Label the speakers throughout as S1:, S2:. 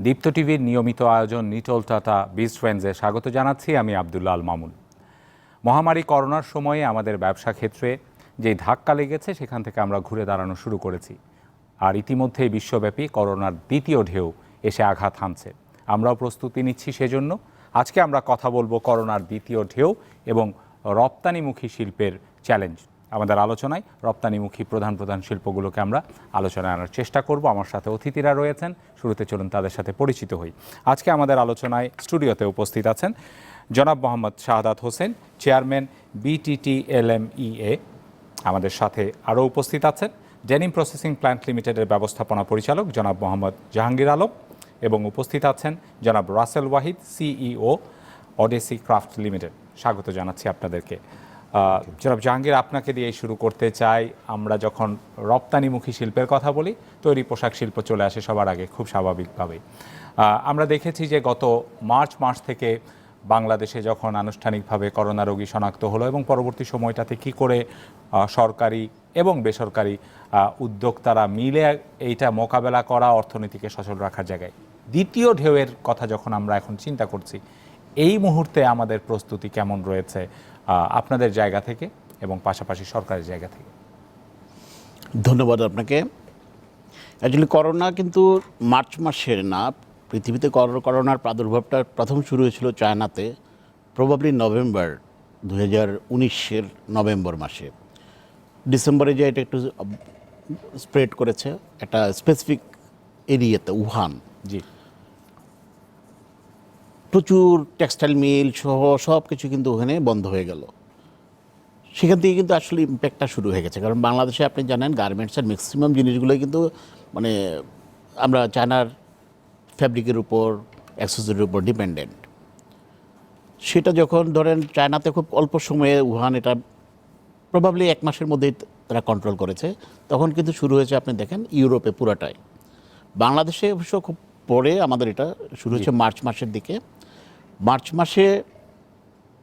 S1: দীপ্ত টিভির নিয়মিত আয়োজন নিটল টাটা বিস্ট ফ্রেন্ডসে স্বাগত জানাচ্ছি। আমি আব্দুল্লাহ আল মামুন। মহামারী করোনার সময়ে আমাদের ব্যবসা ক্ষেত্রে যেই ধাক্কা লেগেছে সেখান থেকে আমরা ঘুরে দাঁড়ানো শুরু করেছি, আর ইতিমধ্যেই বিশ্বব্যাপী করোনার দ্বিতীয় ঢেউ এসে আঘাত হানছে। আমরাও প্রস্তুতি নিচ্ছি সেজন্য। আজকে আমরা কথা বলবো করোনার দ্বিতীয় ঢেউ এবং রপ্তানিমুখী শিল্পের চ্যালেঞ্জ। আমাদের আলোচনায় রপ্তানিমুখী প্রধান শিল্পগুলোকে আমরা আলোচনায় আনার চেষ্টা করব। আমার সাথে অতিথিরা রয়েছেন, শুরুতে চলুন তাদের সাথে পরিচিত হই। আজকে আমাদের আলোচনায় স্টুডিওতে উপস্থিত আছেন জনাব মোহাম্মদ শাহাদাত হোসেন, চেয়ারম্যান BTTLMEA। আমাদের সাথে আরও উপস্থিত আছেন ডেনিম প্রসেসিং প্ল্যান্ট লিমিটেডের ব্যবস্থাপনা পরিচালক জনাব মোহাম্মদ জাহাঙ্গীর আলম, এবং উপস্থিত আছেন জনাব Russell Wahid, CEO Odyssey Craft Limited. স্বাগত জানাচ্ছি আপনাদেরকে। জনাব জাহাঙ্গীর, আপনাকে দিয়ে শুরু করতে চাই। আমরা যখন রপ্তানিমুখী শিল্পের কথা বলি, তৈরি পোশাক শিল্প চলে আসে সবার আগে, খুব স্বাভাবিকভাবেই। আমরা দেখেছি যে গত মার্চ মাস থেকে বাংলাদেশে যখন আনুষ্ঠানিকভাবে করোনা রোগী শনাক্ত হলো এবং পরবর্তী সময়টাতে কি করে সরকারি এবং বেসরকারি উদ্যোক্তারা মিলে এইটা মোকাবেলা করা, অর্থনীতিকে সচল রাখার জায়গায় দ্বিতীয় ঢেউয়ের কথা যখন আমরা এখন চিন্তা করছি, এই মুহূর্তে আমাদের প্রস্তুতি কেমন রয়েছে আপনাদের জায়গা থেকে এবং পাশাপাশি সরকারের জায়গা থেকে?
S2: ধন্যবাদ আপনাকে। অ্যাকচুয়ালি করোনা কিন্তু মার্চ মাসের না, পৃথিবীতে করোনার প্রাদুর্ভাবটা প্রথম শুরু হয়েছিল চায়নাতে, প্রবাবলি নভেম্বর 2019-এর নভেম্বর মাসে। ডিসেম্বরে যে এটা একটু স্প্রেড করেছে একটা স্পেসিফিক এরিয়াতে, উহান।
S1: জি।
S2: প্রচুর টেক্সটাইল মিল সহ সব কিছু কিন্তু ওখানে বন্ধ হয়ে গেল। সেখান থেকে কিন্তু আসলে ইম্প্যাক্টটা শুরু হয়ে গেছে, কারণ বাংলাদেশে আপনি জানেন গার্মেন্টসের ম্যাক্সিমাম জিনিসগুলোই কিন্তু মানে আমরা চায়নার ফ্যাব্রিকের উপর, অ্যাক্সেসরির উপর ডিপেন্ডেন্ট। সেটা যখন ধরেন চায়নাতে খুব অল্প সময়ে উহান এটা প্রবাবলি 1 মাসের মধ্যেই তারা কন্ট্রোল করেছে, তখন কিন্তু শুরু হয়েছে আপনি দেখেন ইউরোপে পুরাটাই। বাংলাদেশে অবশ্য খুব পরে আমাদের এটা শুরু হয়েছে মার্চ মাসের দিকে। মার্চ মাসে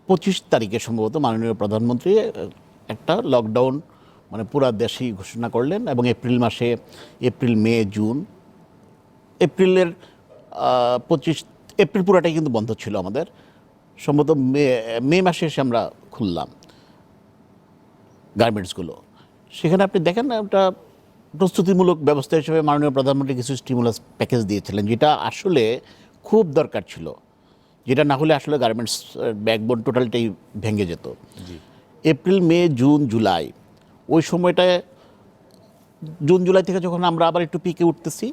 S2: 25 তারিখে সম্ভবত মাননীয় প্রধানমন্ত্রী একটা লকডাউন মানে পুরা দেশেই ঘোষণা করলেন, এবং এপ্রিল মাসে, এপ্রিল, মে, জুন, এপ্রিলের 25 এপ্রিল পুরাটাই কিন্তু বন্ধ ছিল আমাদের। সম্ভবত মে মাসে এসে আমরা খুললাম গার্মেন্টসগুলো। সেখানে আপনি দেখেন একটা প্রস্তুতিমূলক ব্যবস্থা হিসেবে মাননীয় প্রধানমন্ত্রী কিছু স্টিমুলাস প্যাকেজ দিয়েছিলেন, যেটা আসলে খুব দরকার ছিল, যেটা না হলে আসলে গার্মেন্টস ব্যাকবোন টোটালটাই ভেঙে যেত। এপ্রিল, মে, জুন, জুলাই, ওই সময়টায় জুন জুলাই থেকে যখন আমরা আবার একটু পিকে উঠতেছি,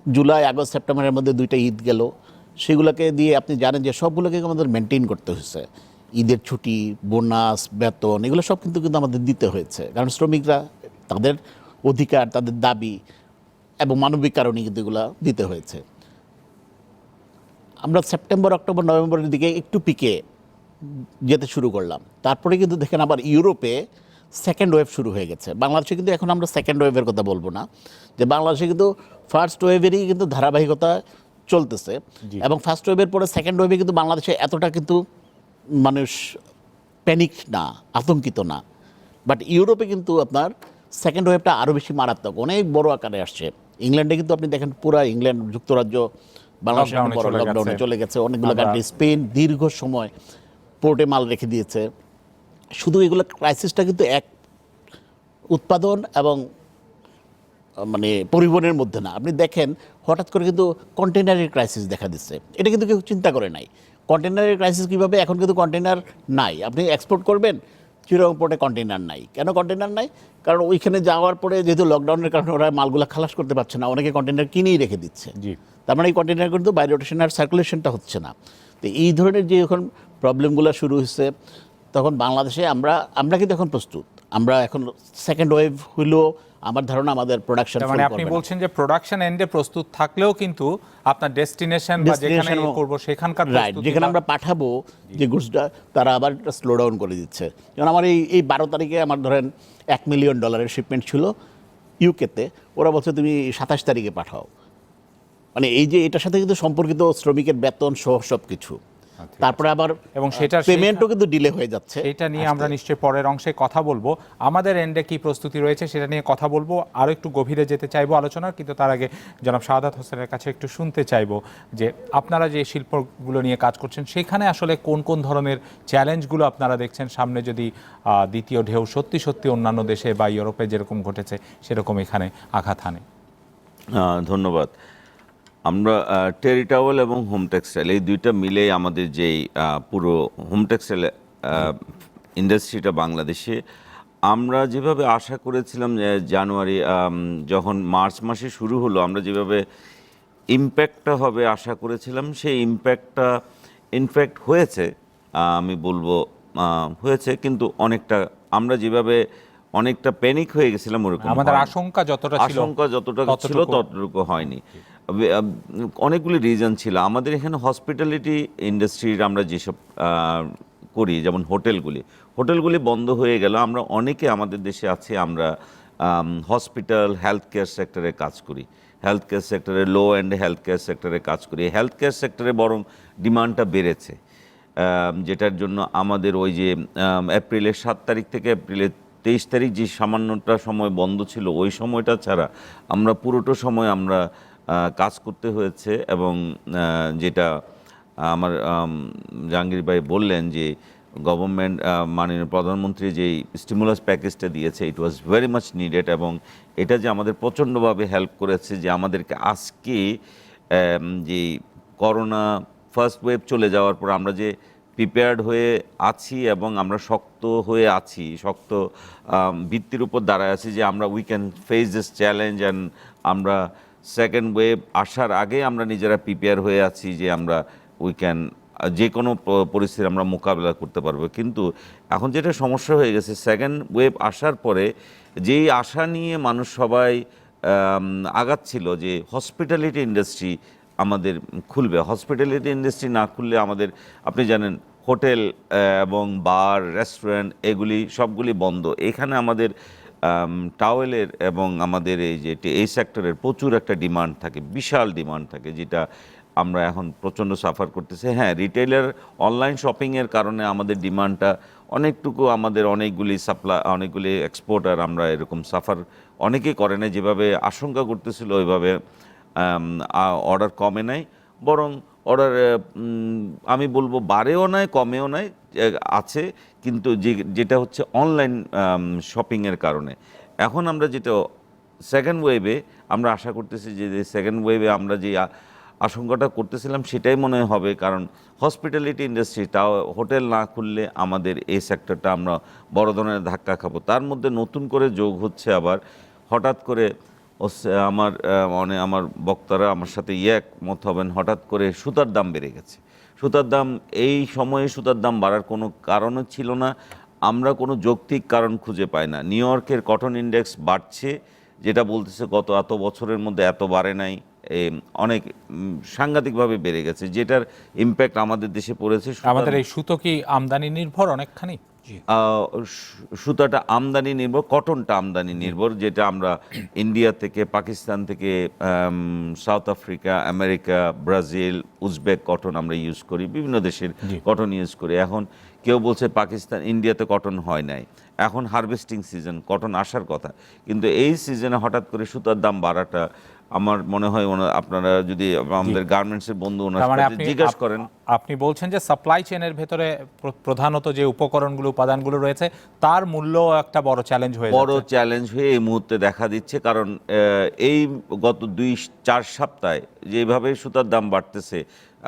S2: জুলাই, আগস্ট, সেপ্টেম্বরের মধ্যে 2টা ঈদ গেল, সেগুলোকে দিয়ে আপনি জানেন যে সবগুলোকে আমাদের মেনটেন করতে হয়েছে। ঈদের ছুটি, বোনাস, বেতন, এগুলো সব কিন্তু আমাদের দিতে হয়েছে, কারণ শ্রমিকরা তাদের অধিকার, তাদের দাবি এবং মানবিক কারণে কিন্তু এগুলো দিতে হয়েছে। আমরা সেপ্টেম্বর, অক্টোবর, নভেম্বরের দিকে একটু পিকে যেতে শুরু করলাম। তারপরে কিন্তু দেখেন আবার ইউরোপে সেকেন্ড ওয়েভ শুরু হয়ে গেছে। বাংলাদেশে কিন্তু এখন আমরা সেকেন্ড ওয়েভের কথা বলবো না, যে বাংলাদেশে কিন্তু ফার্স্ট ওয়েভেরই কিন্তু ধারাবাহিকতা চলতেছে, এবং ফার্স্ট ওয়েভের পরে সেকেন্ড ওয়েভে কিন্তু বাংলাদেশে এতটা কিন্তু মানুষ প্যানিক না, আতঙ্কিত না। বাট ইউরোপে কিন্তু আপনার সেকেন্ড ওয়েভটা আরও বেশি মারাত্মক, অনেক বড় আকারে আসছে। ইংল্যান্ডে কিন্তু আপনি দেখেন পুরা ইংল্যান্ড, যুক্তরাজ্য, বাংলাদেশের বড় লকডাউনে চলে গেছে। অনেকগুলো কান্ট্রি, স্পেন দীর্ঘ সময় পোর্টে মাল রেখে দিয়েছে। শুধু এগুলো ক্রাইসিসটা কিন্তু এক উৎপাদন এবং মানে পরিবহনের মধ্যে না, আপনি দেখেন হঠাৎ করে কিন্তু কন্টেনারের ক্রাইসিস দেখা দিচ্ছে। এটা কিন্তু কেউ চিন্তা করে নাই। কন্টেনারের ক্রাইসিস কীভাবে? এখন কিন্তু কন্টেনার নাই, আপনি এক্সপোর্ট করবেন, চিরং পোর্টে কন্টেনার নাই। কেন কন্টেনার নাই? কারণ ওইখানে যাওয়ার পরে যেহেতু লকডাউনের কারণে ওরা মালগুলো খালাস করতে পারছে না, অনেকে কন্টেনার কিনেই রেখে দিচ্ছে। তার মানে এই কন্টেনার কিন্তু বাই রোটেশন আর সার্কুলেশনটা হচ্ছে না। তো এই ধরনের যে এখন প্রবলেমগুলো শুরু হয়েছে, তখন বাংলাদেশে আমরা কিন্তু এখন প্রস্তুত। আমরা এখন সেকেন্ড ওয়েভ হইলেও আমার ধারণা আমাদের প্রোডাকশন,
S1: মানে আপনি বলছেন যে প্রোডাকশন এন্ডে প্রস্তুত থাকলেও কিন্তু আপনার ডেস্টিনেশন বা যেখানে করব সেখানকার
S2: রাইট, যেখানে আমরা পাঠাবো যে গুডসটা, তারা আবার একটা স্লো ডাউন করে দিচ্ছে। যেমন আমার এই 12 তারিখে আমার ধরেন $1 মিলিয়ন শিপমেন্ট ছিল ইউকেতে, ওরা বলছে তুমি 27 তারিখে পাঠাও। মানে এই যে এটার সাথে কিন্তু সম্পর্কিত শ্রমিকের বেতন সহ সব কিছু। তারপরে আবার
S1: এবং সেটার
S2: পেমেন্টও কিন্তু ডিলে হয়ে যাচ্ছে।
S1: এটা নিয়ে আমরা নিশ্চয়ই পরের অংশে কথা বলবো। আমাদের এন্ডে কি প্রস্তুতি রয়েছে সেটা নিয়ে কথা বলবো, আরও একটু গভীরে যেতে চাইবো আলোচনার, কিন্তু তার আগে জনাব শাহাদাত হোসেনের কাছে একটু শুনতে চাইবো যে আপনারা যে শিল্পগুলো নিয়ে কাজ করছেন সেখানে আসলে কোন কোন ধরনের চ্যালেঞ্জগুলো আপনারা দেখছেন সামনে, যদি দ্বিতীয় ঢেউ সত্যি সত্যি অন্যান্য দেশে বা ইউরোপে যেরকম ঘটেছে সেরকম এখানে আঘাত হানে।
S3: ধন্যবাদ। আমরা টেরিটাওয়েল এবং হোম টেক্সটাইল এই দুইটা মিলে আমাদের যেই পুরো হোম টেক্সটাইল ইন্ডাস্ট্রিটা বাংলাদেশে, আমরা যেভাবে আশা করেছিলাম যে জানুয়ারি যখন মার্চ মাসে শুরু হলো, আমরা যেভাবে ইম্প্যাক্টটা হবে আশা করেছিলাম সেই ইম্প্যাক্টটা ইনফ্যাক্ট হয়েছে। আমি বলবো হয়েছে, কিন্তু অনেকটা আমরা যেভাবে অনেকটা প্যানিক হয়ে গেছিলাম ওরকম
S1: আমাদের
S3: হয়নি।
S1: আশঙ্কা যতটা ছিল
S3: ছিল ততটুকু হয়নি। অনেকগুলি রিজন ছিল আমাদের এখানে। হসপিটালিটি ইন্ডাস্ট্রির আমরা যেসব করি, যেমন হোটেলগুলি বন্ধ হয়ে গেল। আমরা অনেকে আমাদের দেশে আছে, আমরা হসপিটাল হেলথ কেয়ার সেক্টরে কাজ করি, হেলথ কেয়ার সেক্টরে লো অ্যান্ড হেলথ কেয়ার সেক্টরে কাজ করি। হেলথ কেয়ার সেক্টরে বরং ডিমান্ডটা বেড়েছে, যেটার জন্য আমাদের ওই যে এপ্রিলের 7 তারিখ থেকে এপ্রিলের 23 তারিখ যে সামান্যটা সময় বন্ধ ছিল, ওই সময়টা ছাড়া আমরা পুরোটা সময় আমরা কাজ করতে হয়েছে। এবং যেটা আমার জাহাঙ্গীর ভাই বললেন যে গভর্নমেন্ট মাননীয় প্রধানমন্ত্রী যেই স্টিমুলাস প্যাকেজটা দিয়েছে, ইট ওয়াজ ভেরি মাচ নিডেড। এবং এটা যে আমাদের প্রচণ্ডভাবে হেল্প করেছে, যে আমাদেরকে আজকে যে করোনা ফার্স্ট ওয়েভ চলে যাওয়ার পর আমরা যে প্রিপেয়ার্ড হয়ে আছি এবং আমরা শক্ত হয়ে আছি, শক্ত ভিত্তির উপর দাঁড়ায় আছি, যে আমরা we can face this challenge. And আমরা সেকেন্ড ওয়েভ আসার আগে আমরা নিজেরা প্রিপেয়ার হয়ে আছি যে আমরা উই ক্যান যে কোনো পরিস্থিতি আমরা মোকাবিলা করতে পারবো। কিন্তু এখন যেটা সমস্যা হয়ে গেছে, সেকেন্ড ওয়েভ আসার পরে যেই আশা নিয়ে মানুষ সবাই আগাচ্ছিল যে হসপিটালিটি ইন্ডাস্ট্রি আমাদের খুলবে, হসপিটালিটি ইন্ডাস্ট্রি না খুললে আমাদের, আপনি জানেন হোটেল এবং বার রেস্টুরেন্ট এগুলি সবগুলি বন্ধ। এখানে আমাদের টাওয়েলের এবং আমাদের এই সেক্টরের প্রচুর একটা ডিমান্ড থাকে, বিশাল ডিমান্ড থাকে, যেটা আমরা এখন প্রচণ্ড সাফার করতেছি। হ্যাঁ, রিটেইলার অনলাইন শপিংয়ের কারণে আমাদের ডিমান্ডটা অনেকটুকু, আমাদের অনেকগুলি এক্সপোর্টার আমরা এরকম সাফার অনেকেই করে না, যেভাবে আশঙ্কা করতেছিল ওইভাবে অর্ডার কমে নাই, বরং অর্ডার আমি বলবো বাড়েও নাই কমেও নাই, আছে। কিন্তু যেটা হচ্ছে অনলাইন শপিংয়ের কারণে এখন আমরা যেটা সেকেন্ড ওয়েভে আমরা আশা করতেছি, যে সেকেন্ড ওয়েভে আমরা যে আশঙ্কাটা করতেছিলাম সেটাই মনে হবে। কারণ হসপিটালিটি ইন্ডাস্ট্রি, তাও হোটেল না খুললে আমাদের এই সেক্টরটা আমরা বড় ধরনের ধাক্কা খাবো। তার মধ্যে নতুন করে যোগ হচ্ছে আবার হঠাৎ করে আমার বক্তারা আমার সাথে একমত হবেন, হঠাৎ করে সুতার দাম বেড়ে গেছে। সুতার দাম এই সময়ে সুতার দাম বাড়ার কোনো কারণও ছিল না, আমরা কোনো যৌক্তিক কারণ খুঁজে পাই না। নিউ ইয়র্কের কটন ইন্ডেক্স বাড়ছে, যেটা বলতেছে গত এত বছরের মধ্যে এত বাড়ে নাই, অনেক সাংঘাতিকভাবে বেড়ে গেছে, যেটার ইম্প্যাক্ট আমাদের দেশে পড়েছে।
S1: আমাদের এই সুতো কি আমদানি নির্ভর অনেকখানি?
S3: সুতাটা আমদানি নির্ভর, কটনটা আমদানি নির্ভর, যেটা আমরা ইন্ডিয়া থেকে, পাকিস্তান থেকে, south Africa, America, Brazil, Uzbek cotton আমরা ইউজ করি, বিভিন্ন দেশের কটন ইউজ করি। এখন কেউ বলছে পাকিস্তান, ইন্ডিয়াতে কটন হয় নাই, এখন হারভেস্টিং সিজন, কটন আসার কথা, কিন্তু এই সিজনে হঠাৎ করে সুতার দাম বাড়াটা আমার মনে হয় আপনারা যদি আমাদের গার্মেন্টসের বন্ধু ওনার সাথে জিজ্ঞাসা করেন,
S1: আপনি বলছেন যে সাপ্লাই চেনের ভেতরে প্রধানত যে উপকরণগুলো, উপাদানগুলো রয়েছে তার মূল্য একটা বড় চ্যালেঞ্জ হয়ে
S3: এই মুহূর্তে দেখা দিচ্ছে। কারণ এই গত 2-4 সপ্তাহে যেভাবে সুতার দাম বাড়তেছে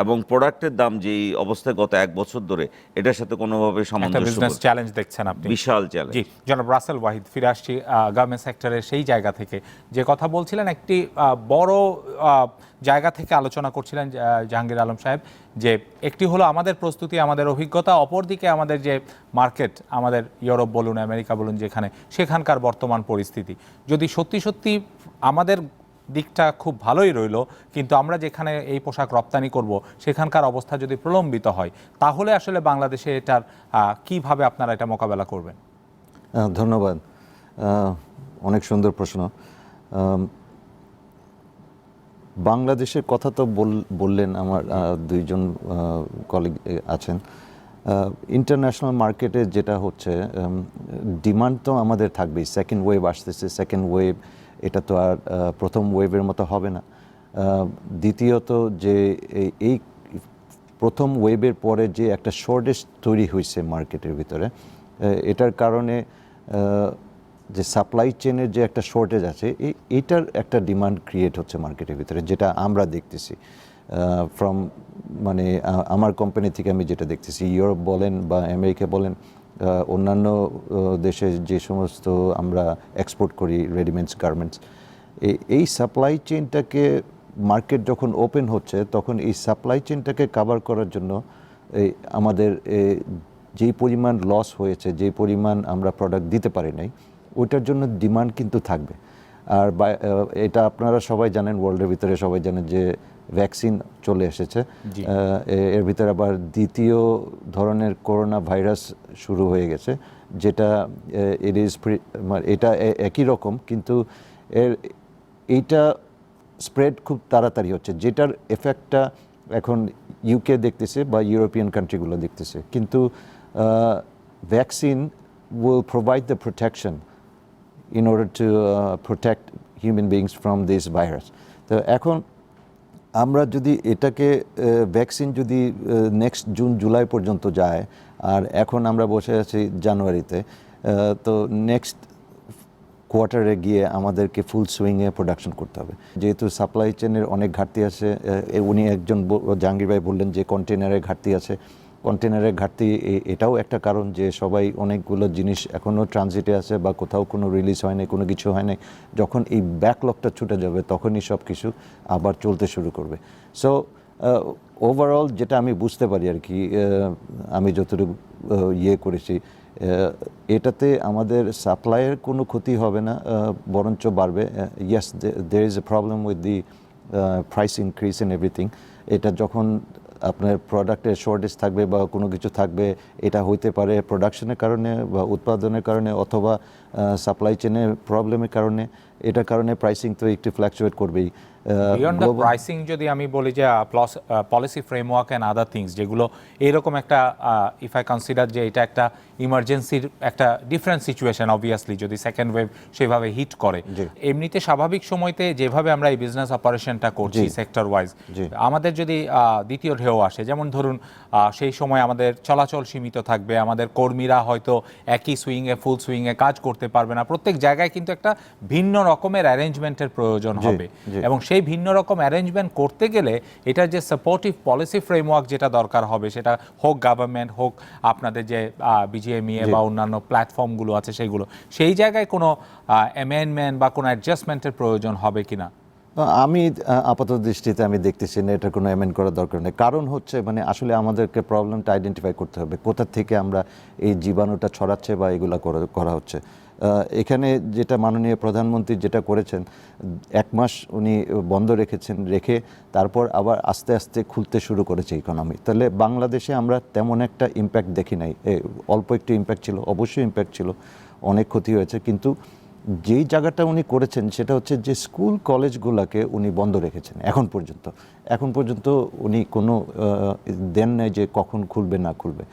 S3: এবং প্রোডাক্টের দাম যেই অবস্থায় গত 1 বছর ধরে, এটার সাথে কোনোভাবে সামঞ্জস্য,
S1: চ্যালেঞ্জ দেখছেন আপনি,
S3: বিশাল চ্যালেঞ্জ।
S1: জি জনাব রাসেল ওয়াহিদ, ফিরে আসছি গার্মেন্টস সেক্টরের সেই জায়গা থেকে যে কথা বলছিলেন, একটি বড় জায়গা থেকে আলোচনা করছিলেন জাহাঙ্গীর আলম সাহেব, যে একটি হলো আমাদের প্রস্তুতি, আমাদের অভিজ্ঞতা, অপরদিকে আমাদের যে মার্কেট, আমাদের ইউরোপ বলুন, আমেরিকা বলুন, সেখানকার বর্তমান পরিস্থিতি। যদি সত্যি সত্যি আমাদের দিকটা খুব ভালোই রইল, কিন্তু আমরা যেখানে এই পোশাক রপ্তানি করব সেখানকার অবস্থা যদি প্রলম্বিত হয়, তাহলে আসলে বাংলাদেশে এটার কিভাবে আপনারা এটা মোকাবেলা করবেন?
S4: ধন্যবাদ, অনেক সুন্দর প্রশ্ন। বাংলাদেশের কথা তো বললেন আমার দুইজন কলিগ আছেন। ইন্টারন্যাশনাল মার্কেটে যেটা হচ্ছে, ডিমান্ড তো আমাদের থাকবেই। সেকেন্ড ওয়েভ আসতেছে, সেকেন্ড ওয়েভ এটা তো আর প্রথম ওয়েভের মতো হবে না। দ্বিতীয়ত যে এই প্রথম ওয়েভের পরে যে একটা শর্টেজ তৈরি হয়েছে মার্কেটের ভিতরে, এটার কারণে যে সাপ্লাই চেনের যে একটা শর্টেজ আছে, এইটার একটা ডিমান্ড ক্রিয়েট হচ্ছে মার্কেটের ভিতরে, যেটা আমরা দেখতেছি ফ্রম মানে আমার কোম্পানি থেকে আমি যেটা দেখতেছি। ইউরোপ বলেন বা আমেরিকা বলেন, অন্যান্য দেশে যে সমস্ত আমরা এক্সপোর্ট করি রেডিমেডস গার্মেন্টস, এই সাপ্লাই চেনটাকে মার্কেট যখন ওপেন হচ্ছে তখন এই সাপ্লাই চেনটাকে কভার করার জন্য আমাদের যেই পরিমাণ লস হয়েছে, যেই পরিমাণ আমরা প্রোডাক্ট দিতে পারি নাই, ওইটার জন্য ডিমান্ড কিন্তু থাকবে। আর এটা আপনারা সবাই জানেন, ওয়ার্ল্ডের ভিতরে সবাই জানেন যে ভ্যাকসিন চলে এসেছে। এর ভিতরে আবার দ্বিতীয় ধরনের করোনা ভাইরাস শুরু হয়ে গেছে, যেটা এটা একই রকম, কিন্তু এইটা স্প্রেড খুব তাড়াতাড়ি হচ্ছে, যেটার এফেক্টটা এখন ইউকে দেখতেছে বা ইউরোপিয়ান কান্ট্রিগুলো দেখতেছে। কিন্তু vaccine will provide the protection in order to protect human beings from this virus. তো এখন আমরা যদি এটাকে ভ্যাকসিন যদি নেক্সট জুন জুলাই পর্যন্ত যায়, আর এখন আমরা বসে আছি জানুয়ারিতে, তো নেক্সট কোয়ার্টারে গিয়ে আমাদেরকে ফুল সুইংয়ে প্রোডাকশন করতে হবে। যেহেতু সাপ্লাই চেনের অনেক ঘাটতি আছে, উনি একজন জাহাঙ্গীর ভাই বললেন যে কন্টেনারের ঘাটতি আছে। কন্টেনারের ঘাটতি এটাও একটা কারণ, যে সবাই অনেকগুলো জিনিস এখনও ট্রানজিটে আছে বা কোথাও কোনো রিলিজ হয় নাই, কোনো কিছু হয় নাই। যখন এই ব্যাকলগটা ছুটে যাবে তখনই সব কিছু আবার চলতে শুরু করবে। সো ওভারঅল যেটা আমি বুঝতে পারি আর কি, আমি যতটুকু করেছি, এটাতে আমাদের সাপ্লাইয়ের কোনো ক্ষতি হবে না, বরঞ্চ বাড়বে। Yes, there is a problem with the price increase in everything. এটা যখন আপনার প্রোডাক্টের শর্টেজ থাকবে বা কোনো কিছু থাকবে, এটা হইতে পারে প্রোডাকশনের কারণে বা উৎপাদনের কারণে, অথবা সাপ্লাই চেনের প্রবলেমের কারণে। এটার কারণে প্রাইসিং তো একটু ফ্ল্যাকচুয়েট করবেই।
S1: বিয়ন্ড দ্য প্রাইসিং যদি আমি বলি যে policy framework and other things, যেগুলো এইরকম একটা ইফ আই কনসিডার যে এটা একটা ইমার্জেন্সির একটা ডিফারেন্ট সিচুয়েশন, অবভিয়াসলি যদি সেকেন্ড ওয়েভ সেভাবে হিট করে, এমনিতে স্বাভাবিক সময়তে যেভাবে আমরা এই বিজনেস অপারেশনটা করছি সেক্টর ওয়াইজ, আমাদের যদি দ্বিতীয় ঢেউ আসে, যেমন ধরুন সেই সময় আমাদের চলাচল সীমিত থাকবে, আমাদের কর্মীরা হয়তো একই সুইংয়ে ফুল সুইংয়ে কাজ করতে পারবে না, প্রত্যেক জায়গায় কিন্তু একটা ভিন্ন রকমের অ্যারেঞ্জমেন্টের প্রয়োজন হবে। এবং সেই ভিন্ন রকম অ্যারেঞ্জমেন্ট করতে গেলে এটার যে সাপোর্টিভ পলিসি ফ্রেমওয়ার্ক যেটা দরকার হবে, সেটা হোক গভর্নমেন্ট, হোক আপনাদের যে বিজিএমইএ বা অন্যান্য প্ল্যাটফর্মগুলো আছে সেগুলো, সেই জায়গায় কোনো অ্যামেন্ডমেন্ট বা কোনো অ্যাডজাস্টমেন্টের প্রয়োজন হবে কিনা?
S4: আমি আপাতত দৃষ্টিতে আমি দেখতেছি না এটা কোনো অ্যামেন্ড করার দরকার নেই। কারণ হচ্ছে মানে আসলে আমাদেরকে প্রবলেমটা আইডেন্টিফাই করতে হবে, কোথা থেকে আমরা এই জীবাণুটা ছড়াচ্ছে বা এগুলো করা হচ্ছে। এখানে যেটা মাননীয় প্রধানমন্ত্রী যেটা করেছেন, 1 মাস উনি বন্ধ রেখে তারপর আবার আস্তে আস্তে খুলতে শুরু করেছে ইকোনমি। তাহলে বাংলাদেশে আমরা তেমন একটা ইম্প্যাক্ট দেখি নাই। অল্প একটু ইম্প্যাক্ট ছিল, অবশ্যই ইম্প্যাক্ট ছিল, অনেক ক্ষতি হয়েছে। কিন্তু যেই জায়গাটা উনি করেছেন সেটা হচ্ছে যে স্কুল কলেজগুলোকে উনি বন্ধ রেখেছেন এখন পর্যন্ত উনি কোনো দেন নাই যে কখন খুলবে না খুলবে।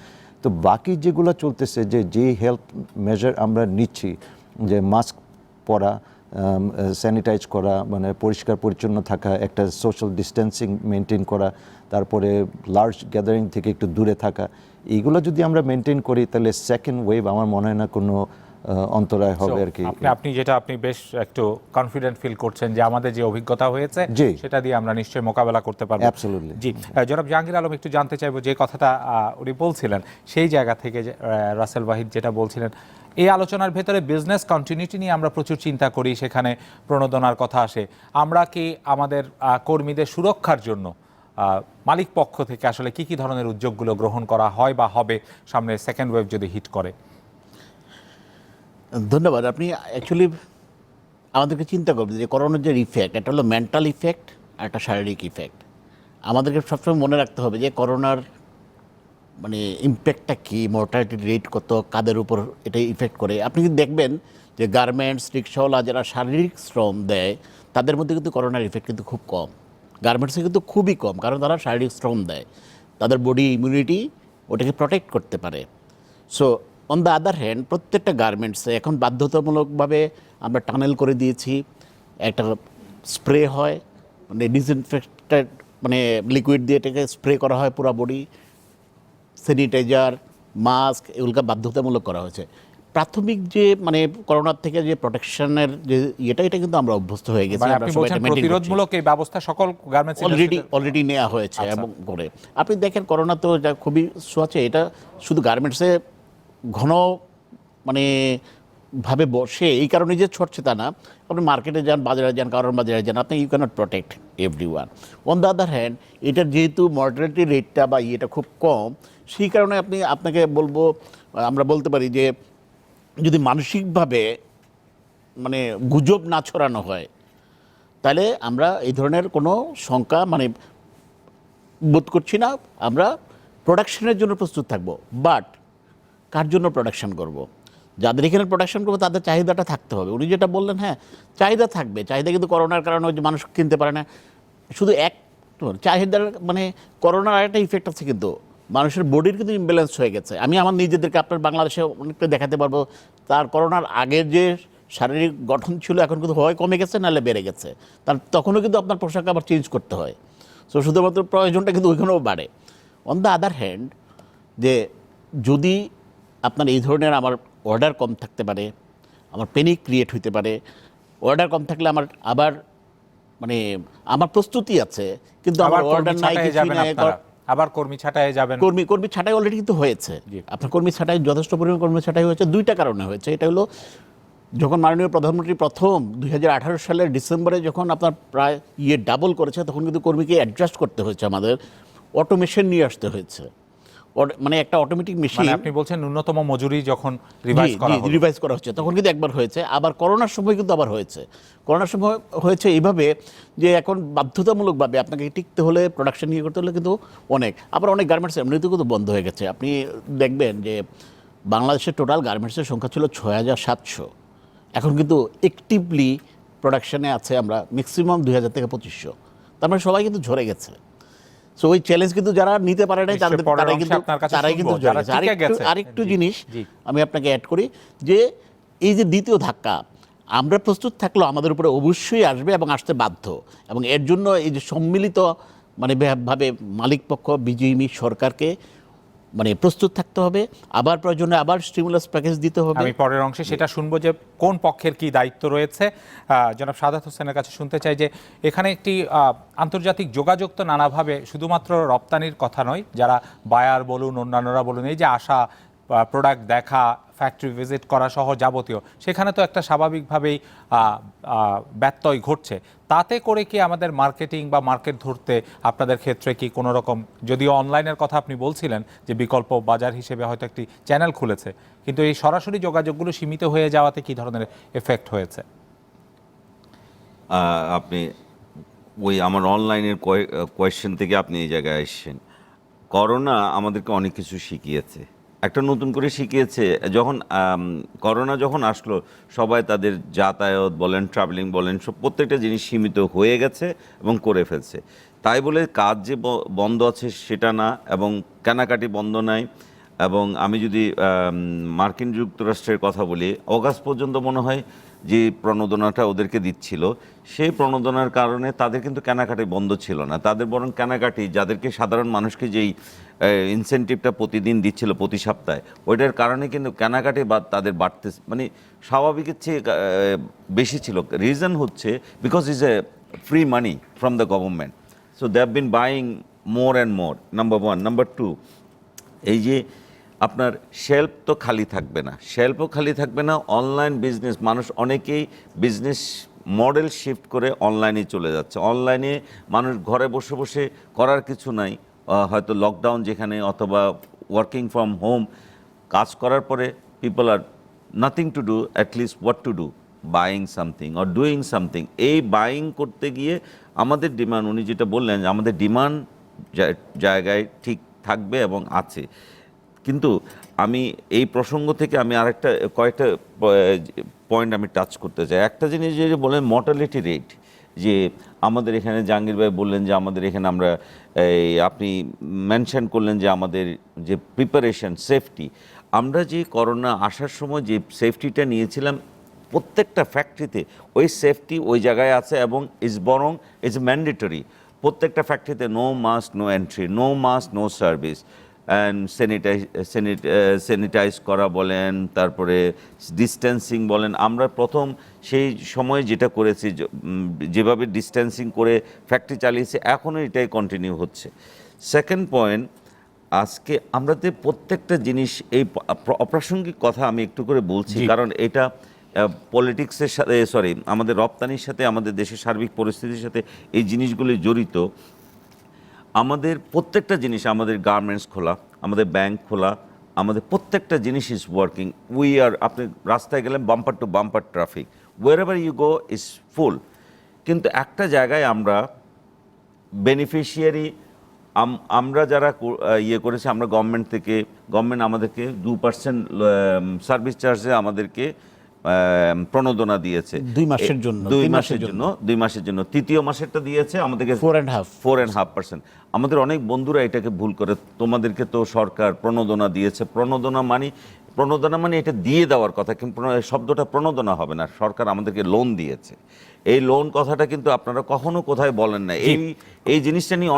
S4: তো বাকি যেগুলো চলতেছে, যে হেলথ মেজার আমরা নিচ্ছি, যে মাস্ক পরা, স্যানিটাইজ করা, মানে পরিষ্কার পরিচ্ছন্ন থাকা, একটা সোশ্যাল ডিস্টেন্সিং মেনটেন করা, তারপরে লার্জ গ্যাদারিং থেকে একটু দূরে থাকা, এইগুলো যদি আমরা মেনটেন করি তাহলে সেকেন্ড ওয়েভ আমার মনে হয় না কোনো অন্তরায় হবে আর কি।
S1: আপনি যেটা আপনি বেশ একটু কনফিডেন্ট ফিল করছেন যে আমাদের যে অভিজ্ঞতা হয়েছে সেটা দিয়ে আমরা নিশ্চয়ই মোকাবেলা করতে পারবো।
S4: অ্যাবসলিউটলি।
S1: জি, জনাব জাহাঙ্গীর আলম, একটু জানতে চাইবো যে কথাটা উনি বলছিলেন সেই জায়গা থেকে, রাসেল ওয়াহিদ যেটা বলছিলেন, এই আলোচনার ভেতরে বিজনেস কন্টিনিউটি নিয়ে আমরা প্রচুর চিন্তা করি, সেখানে প্রণোদনার কথা আসে। আমরা কি আমাদের কর্মীদের সুরক্ষার জন্য মালিক পক্ষ থেকে আসলে কি ধরনের উদ্যোগগুলো গ্রহণ করা হয় বা হবে সামনে সেকেন্ড ওয়েভ যদি হিট করে?
S2: ধন্যবাদ। আপনি অ্যাকচুয়ালি আমাদেরকে চিন্তা করবেন যে করোনার যে ইফেক্ট, এটা হলো মেন্টাল ইফেক্ট আর একটা শারীরিক ইফেক্ট। আমাদেরকে সবসময় মনে রাখতে হবে যে করোনার মানে ইম্প্যাক্টটা কী, মর্টালিটি রেট কত, কাদের উপর এটা ইফেক্ট করে। আপনি কিন্তু দেখবেন যে গার্মেন্টস, রিক্সাওয়ালা যারা শারীরিক শ্রম দেয় তাদের মধ্যে কিন্তু করোনার ইফেক্ট কিন্তু খুব কম। গার্মেন্টসে কিন্তু খুবই কম, কারণ তারা শারীরিক শ্রম দেয়, তাদের বডি ইমিউনিটি ওটাকে প্রোটেক্ট করতে পারে। So on the other hand প্রত্যেকটা গার্মেন্টসে এখন বাধ্যতামূলকভাবে আমরা টানেল করে দিয়েছি, একটা স্প্রে হয়, মানে ডিসইনফেক্টেড মানে লিকুইড দিয়ে এটাকে স্প্রে করা হয় পুরো বডি, স্যানিটাইজার, মাস্ক এগুলোকে বাধ্যতামূলক করা হয়েছে। প্রাথমিক যে মানে করোনার থেকে যে প্রোটেকশনের যে এটা কিন্তু আমরা অভ্যস্ত হয়ে গেছি।
S1: মানে
S2: আমরা
S1: আপনি
S2: সবাই
S1: বলছেন
S2: এটা maintain করছি।
S1: প্রতিরোধমূলক এই ব্যবস্থা সকল গার্মেন্টস
S2: অলরেডি নেওয়া হয়েছে
S1: আচ্ছা।
S2: এবং করে আপনি দেখেন করোনা তো যা খুবই আছে, এটা শুধু গার্মেন্টসে ঘন মানে ভাবে বসে এই কারণে যে ছড়ছে তা না। আপনি মার্কেটে যান, বাজারে যান, কারোর বাজারে যান, আপনি you can't protect everyone. On the other hand এটার যেহেতু মর্টালিটি রেটটা বা ইয়েটা খুব কম, সেই কারণে আপনাকে বলবো, আমরা বলতে পারি যে যদি মানসিকভাবে মানে গুজব না ছড়ানো হয়, তাহলে আমরা এই ধরনের কোনো শঙ্কা মানে বোধ করছি না। আমরা প্রোডাকশনের জন্য প্রস্তুত থাকব, বাট কার জন্য প্রোডাকশন করব? যাদের এখানে প্রোডাকশন করবো তাদের চাহিদাটা থাকতে হবে। উনি যেটা বললেন, হ্যাঁ চাহিদা থাকবে, চাহিদা কিন্তু করোনার কারণে ওই যে মানুষ কিনতে পারে না, শুধু এক চাহিদার মানে করোনার আরেকটা ইফেক্ট আছে, কিন্তু মানুষের বডির কিন্তু ইমব্যালেন্স হয়ে গেছে। আমি আমার নিজেদেরকে আপনার বাংলাদেশে অনেকটা দেখাতে পারবো, তার করোনার আগের যে শারীরিক গঠন ছিল এখন কিন্তু হয় কমে গেছে, নাহলে বেড়ে গেছে। তার তখনও কিন্তু আপনার পোশাক আবার চেঞ্জ করতে হয়। সো শুধুমাত্র প্রয়োজনটা কিন্তু ওইখানেও বাড়ে। অন দ্য আদার হ্যান্ড যে যদি আপনার এই ধরনের আমার অর্ডার কম থাকতে পারে, আমার পেনিক ক্রিয়েট হইতে পারে, অর্ডার কম থাকলে আমার আবার মানে আমার প্রস্তুতি আছে কিন্তু আমার অর্ডার নাই, কিছু নাই,
S1: আবার কর্মী ছাঁটাই যাবেন।
S2: কর্মী ছাঁটাই অলরেডি কিন্তু হয়েছে। আপনার কর্মী ছাঁটাই যথেষ্ট পরিমাণ কর্মী ছাঁটাই হয়েছে দুইটা কারণে হয়েছে। এটা হলো যখন মাননীয় প্রধানমন্ত্রী প্রথম 2018 সালের ডিসেম্বরে যখন আপনার প্রায় ডাবল করেছে, তখন কিন্তু কর্মীকে অ্যাডজাস্ট করতে হয়েছে, আমাদের অটোমেশন নিয়ে আসতে হয়েছে, মানে একটা অটোমেটিক মেশিন।
S1: মানে আপনি বলছেন ন্যূনতম মজুরি যখন
S2: রিভাইজ করা হচ্ছে, তখন কিন্তু একবার হয়েছে, আবার করোনার সময় কিন্তু আবার হয়েছে। করোনার সময় হয়েছে এইভাবে যে এখন বাধ্যতামূলকভাবে আপনাকে টিকতে হলে, প্রোডাকশন নিয়ে করতে হলে কিন্তু আবার অনেক গার্মেন্টস এমনিতেও কিন্তু বন্ধ হয়ে গেছে। আপনি দেখবেন যে বাংলাদেশের টোটাল গার্মেন্টসের সংখ্যা ছিল 6700, এখন কিন্তু অ্যাক্টিভলি প্রোডাকশনে আছে আমরা ম্যাক্সিমাম 2000 থেকে 2500। তার মানে সবাই কিন্তু ঝরে গেছে। সো ওই চ্যালেঞ্জ কিন্তু যারা নিতে পারে নাই তারাই কিন্তু আরেকটু জিনিস আমি আপনাকে অ্যাড করি, যে এই যে দ্বিতীয় ধাক্কা আমরা প্রস্তুত থাকলেও আমাদের উপরে অবশ্যই আসবে এবং আসতে বাধ্য, এবং এর জন্য এই যে সম্মিলিত মানে ভাবে মালিক পক্ষ বিজেপি সরকারকে মানে প্রস্তুত থাকতে হবে, আবার প্রয়োজনে আবার স্টিমুলাস প্যাকেজ দিতে হবে।
S1: আমি পরের অংশে সেটা শুনবো যে কোন পক্ষের কি দায়িত্ব রয়েছে। জনাব সাদাত হোসেনের কাছে শুনতে চাই যে এখানে একটি আন্তর্জাতিক যোগাযোগ তো নানাভাবে, শুধুমাত্র রপ্তানির কথা নয়, যারা বায়ার বলুন, অন্যান্যরা বলুন, এই যে আশা, প্রোডাক্ট দেখা, ফ্যাক্টরি ভিজিট করা সহ যাবতীয়, সেখানে তো একটা স্বাভাবিকভাবেই ব্যত্যয় ঘটছে। তাতে করে কি আমাদের মার্কেটিং বা মার্কেট ধরতে আপনাদের ক্ষেত্রে কি কোনো রকম, যদিও অনলাইনের কথা আপনি বলছিলেন যে বিকল্প বাজার হিসেবে হয়তো একটি চ্যানেল খুলেছে, কিন্তু এই সরাসরি যোগাযোগগুলো সীমিত হয়ে যাওয়াতে কি ধরনের এফেক্ট হয়েছে?
S3: আপনি ওই আমার অনলাইনের কোয়েশ্চেন থেকে আপনি এই জায়গায় এসেছেন। করোনা আমাদেরকে অনেক কিছু শিখিয়েছে, একটা নতুন করে শিখিয়েছে। যখন করোনা যখন আসলো, সবাই তাদের যাতায়াত বলেন, ট্রাভেলিং বলেন, সব প্রত্যেকটা জিনিস সীমিত হয়ে গেছে এবং করে ফেলছে। তাই বলে কাজ যে বন্ধ আছে সেটা না, এবং কেনাকাটি বন্ধ নাই। এবং আমি যদি মার্কিন যুক্তরাষ্ট্রের কথা বলি, অগাস্ট পর্যন্ত মনে হয় যে প্রণোদনাটা ওদেরকে দিচ্ছিল, সেই প্রণোদনার কারণে তাদের কিন্তু কেনাকাটি বন্ধ ছিল না। তাদের বরং কেনাকাটি, যাদেরকে সাধারণ মানুষকে যেই ইনসেন্টিভটা প্রতিদিন দিচ্ছিল প্রতি সপ্তাহে, ওইটার কারণে কিন্তু কেনাকাটি তাদের বাড়তে মানে স্বাভাবিকের চেয়ে বেশি ছিল। রিজন হচ্ছে because is a free money from the government, so they have been buying more and more, number one. Number two, এই যে আপনার শেলফ তো খালি থাকবে না, শেলফও খালি থাকবে না। অনলাইন বিজনেস, মানুষ অনেকেই বিজনেস মডেল শিফট করে অনলাইনে চলে যাচ্ছে। অনলাইনে মানুষ ঘরে বসে বসে করার কিছু নাই, হয়তো লকডাউন যেখানে, অথবা ওয়ার্কিং ফ্রম হোম, কাজ করার পরে people are nothing to do, at least what to do, buying something or doing something. এই বাইং করতে গিয়ে আমাদের ডিমান্ড, উনি যেটা বললেন, আমাদের ডিমান্ড জায়গায় ঠিক থাকবে এবং আছে। কিন্তু আমি এই প্রসঙ্গ থেকে আমি কয়েকটা পয়েন্ট আমি টাচ করতে চাই। একটা জিনিস যে বলেন মর্টালিটি রেট, যে আমাদের এখানে জাহাঙ্গীর ভাই বললেন যে আমাদের এখানে আমরা আপনি মেনশন করলেন যে আমাদের যে প্রিপারেশন সেফটি, আমরা যে করোনা আসার সময় যে সেফটিটা নিয়েছিলাম প্রত্যেকটা ফ্যাক্টরিতে ওই সেফটি ওই জায়গায় আছে এবং বরং ইজ ম্যান্ডেটরি। প্রত্যেকটা ফ্যাক্টরিতে no mask no entry, no mask no service, and sanitize করা বলেন, তারপরে ডিস্টেন্সিং বলেন। আমরা প্রথম সেই সময় যেটা করেছি, যেভাবে ডিস্টেন্সিং করে ফ্যাক্টরি চালিয়েছি, এখনও এটাই কন্টিনিউ হচ্ছে। সেকেন্ড পয়েন্ট, আজকে আমাদের প্রত্যেকটা জিনিস, এই অপ্রাসঙ্গিক কথা আমি একটু করে বলছি কারণ এটা পলিটিক্সের সাথে, আমাদের রপ্তানির সাথে, আমাদের দেশের সার্বিক পরিস্থিতির সাথে এই জিনিসগুলি জড়িত। আমাদের প্রত্যেকটা জিনিস, আমাদের গার্মেন্টস খোলা, আমাদের ব্যাংক খোলা, আমাদের প্রত্যেকটা জিনিস ইজ ওয়ার্কিং। আপনি রাস্তায় গেলেন bumper to bumper traffic, wherever you go is full. কিন্তু একটা জায়গায় আমরা বেনিফিশিয়ারি, আমরা যারা করেছি, আমরা গভর্নমেন্ট আমাদেরকে 2% সার্ভিস চার্জে আমাদেরকে প্রণোদনা দিয়েছে
S2: 2 মাসের জন্য,
S3: 2 মাসের জন্য। তৃতীয় মাসেরটা দিয়েছে আমাদেরকে 4.5%। আমাদের অনেক বন্ধুরা এটাকে ভুল করে, তোমাদেরকে তো সরকার প্রণোদনা দিয়েছে। প্রণোদনা মানে এটা দিয়ে দেওয়ার কথা, কিন্তু শব্দটা প্রণোদনা হবে না, সরকার আমাদেরকে লোন দিয়েছে। এই লোন কথাটা কিন্তু আপনারা কখনো কোথায় বলেন না। এই জিনিসটা নিয়ে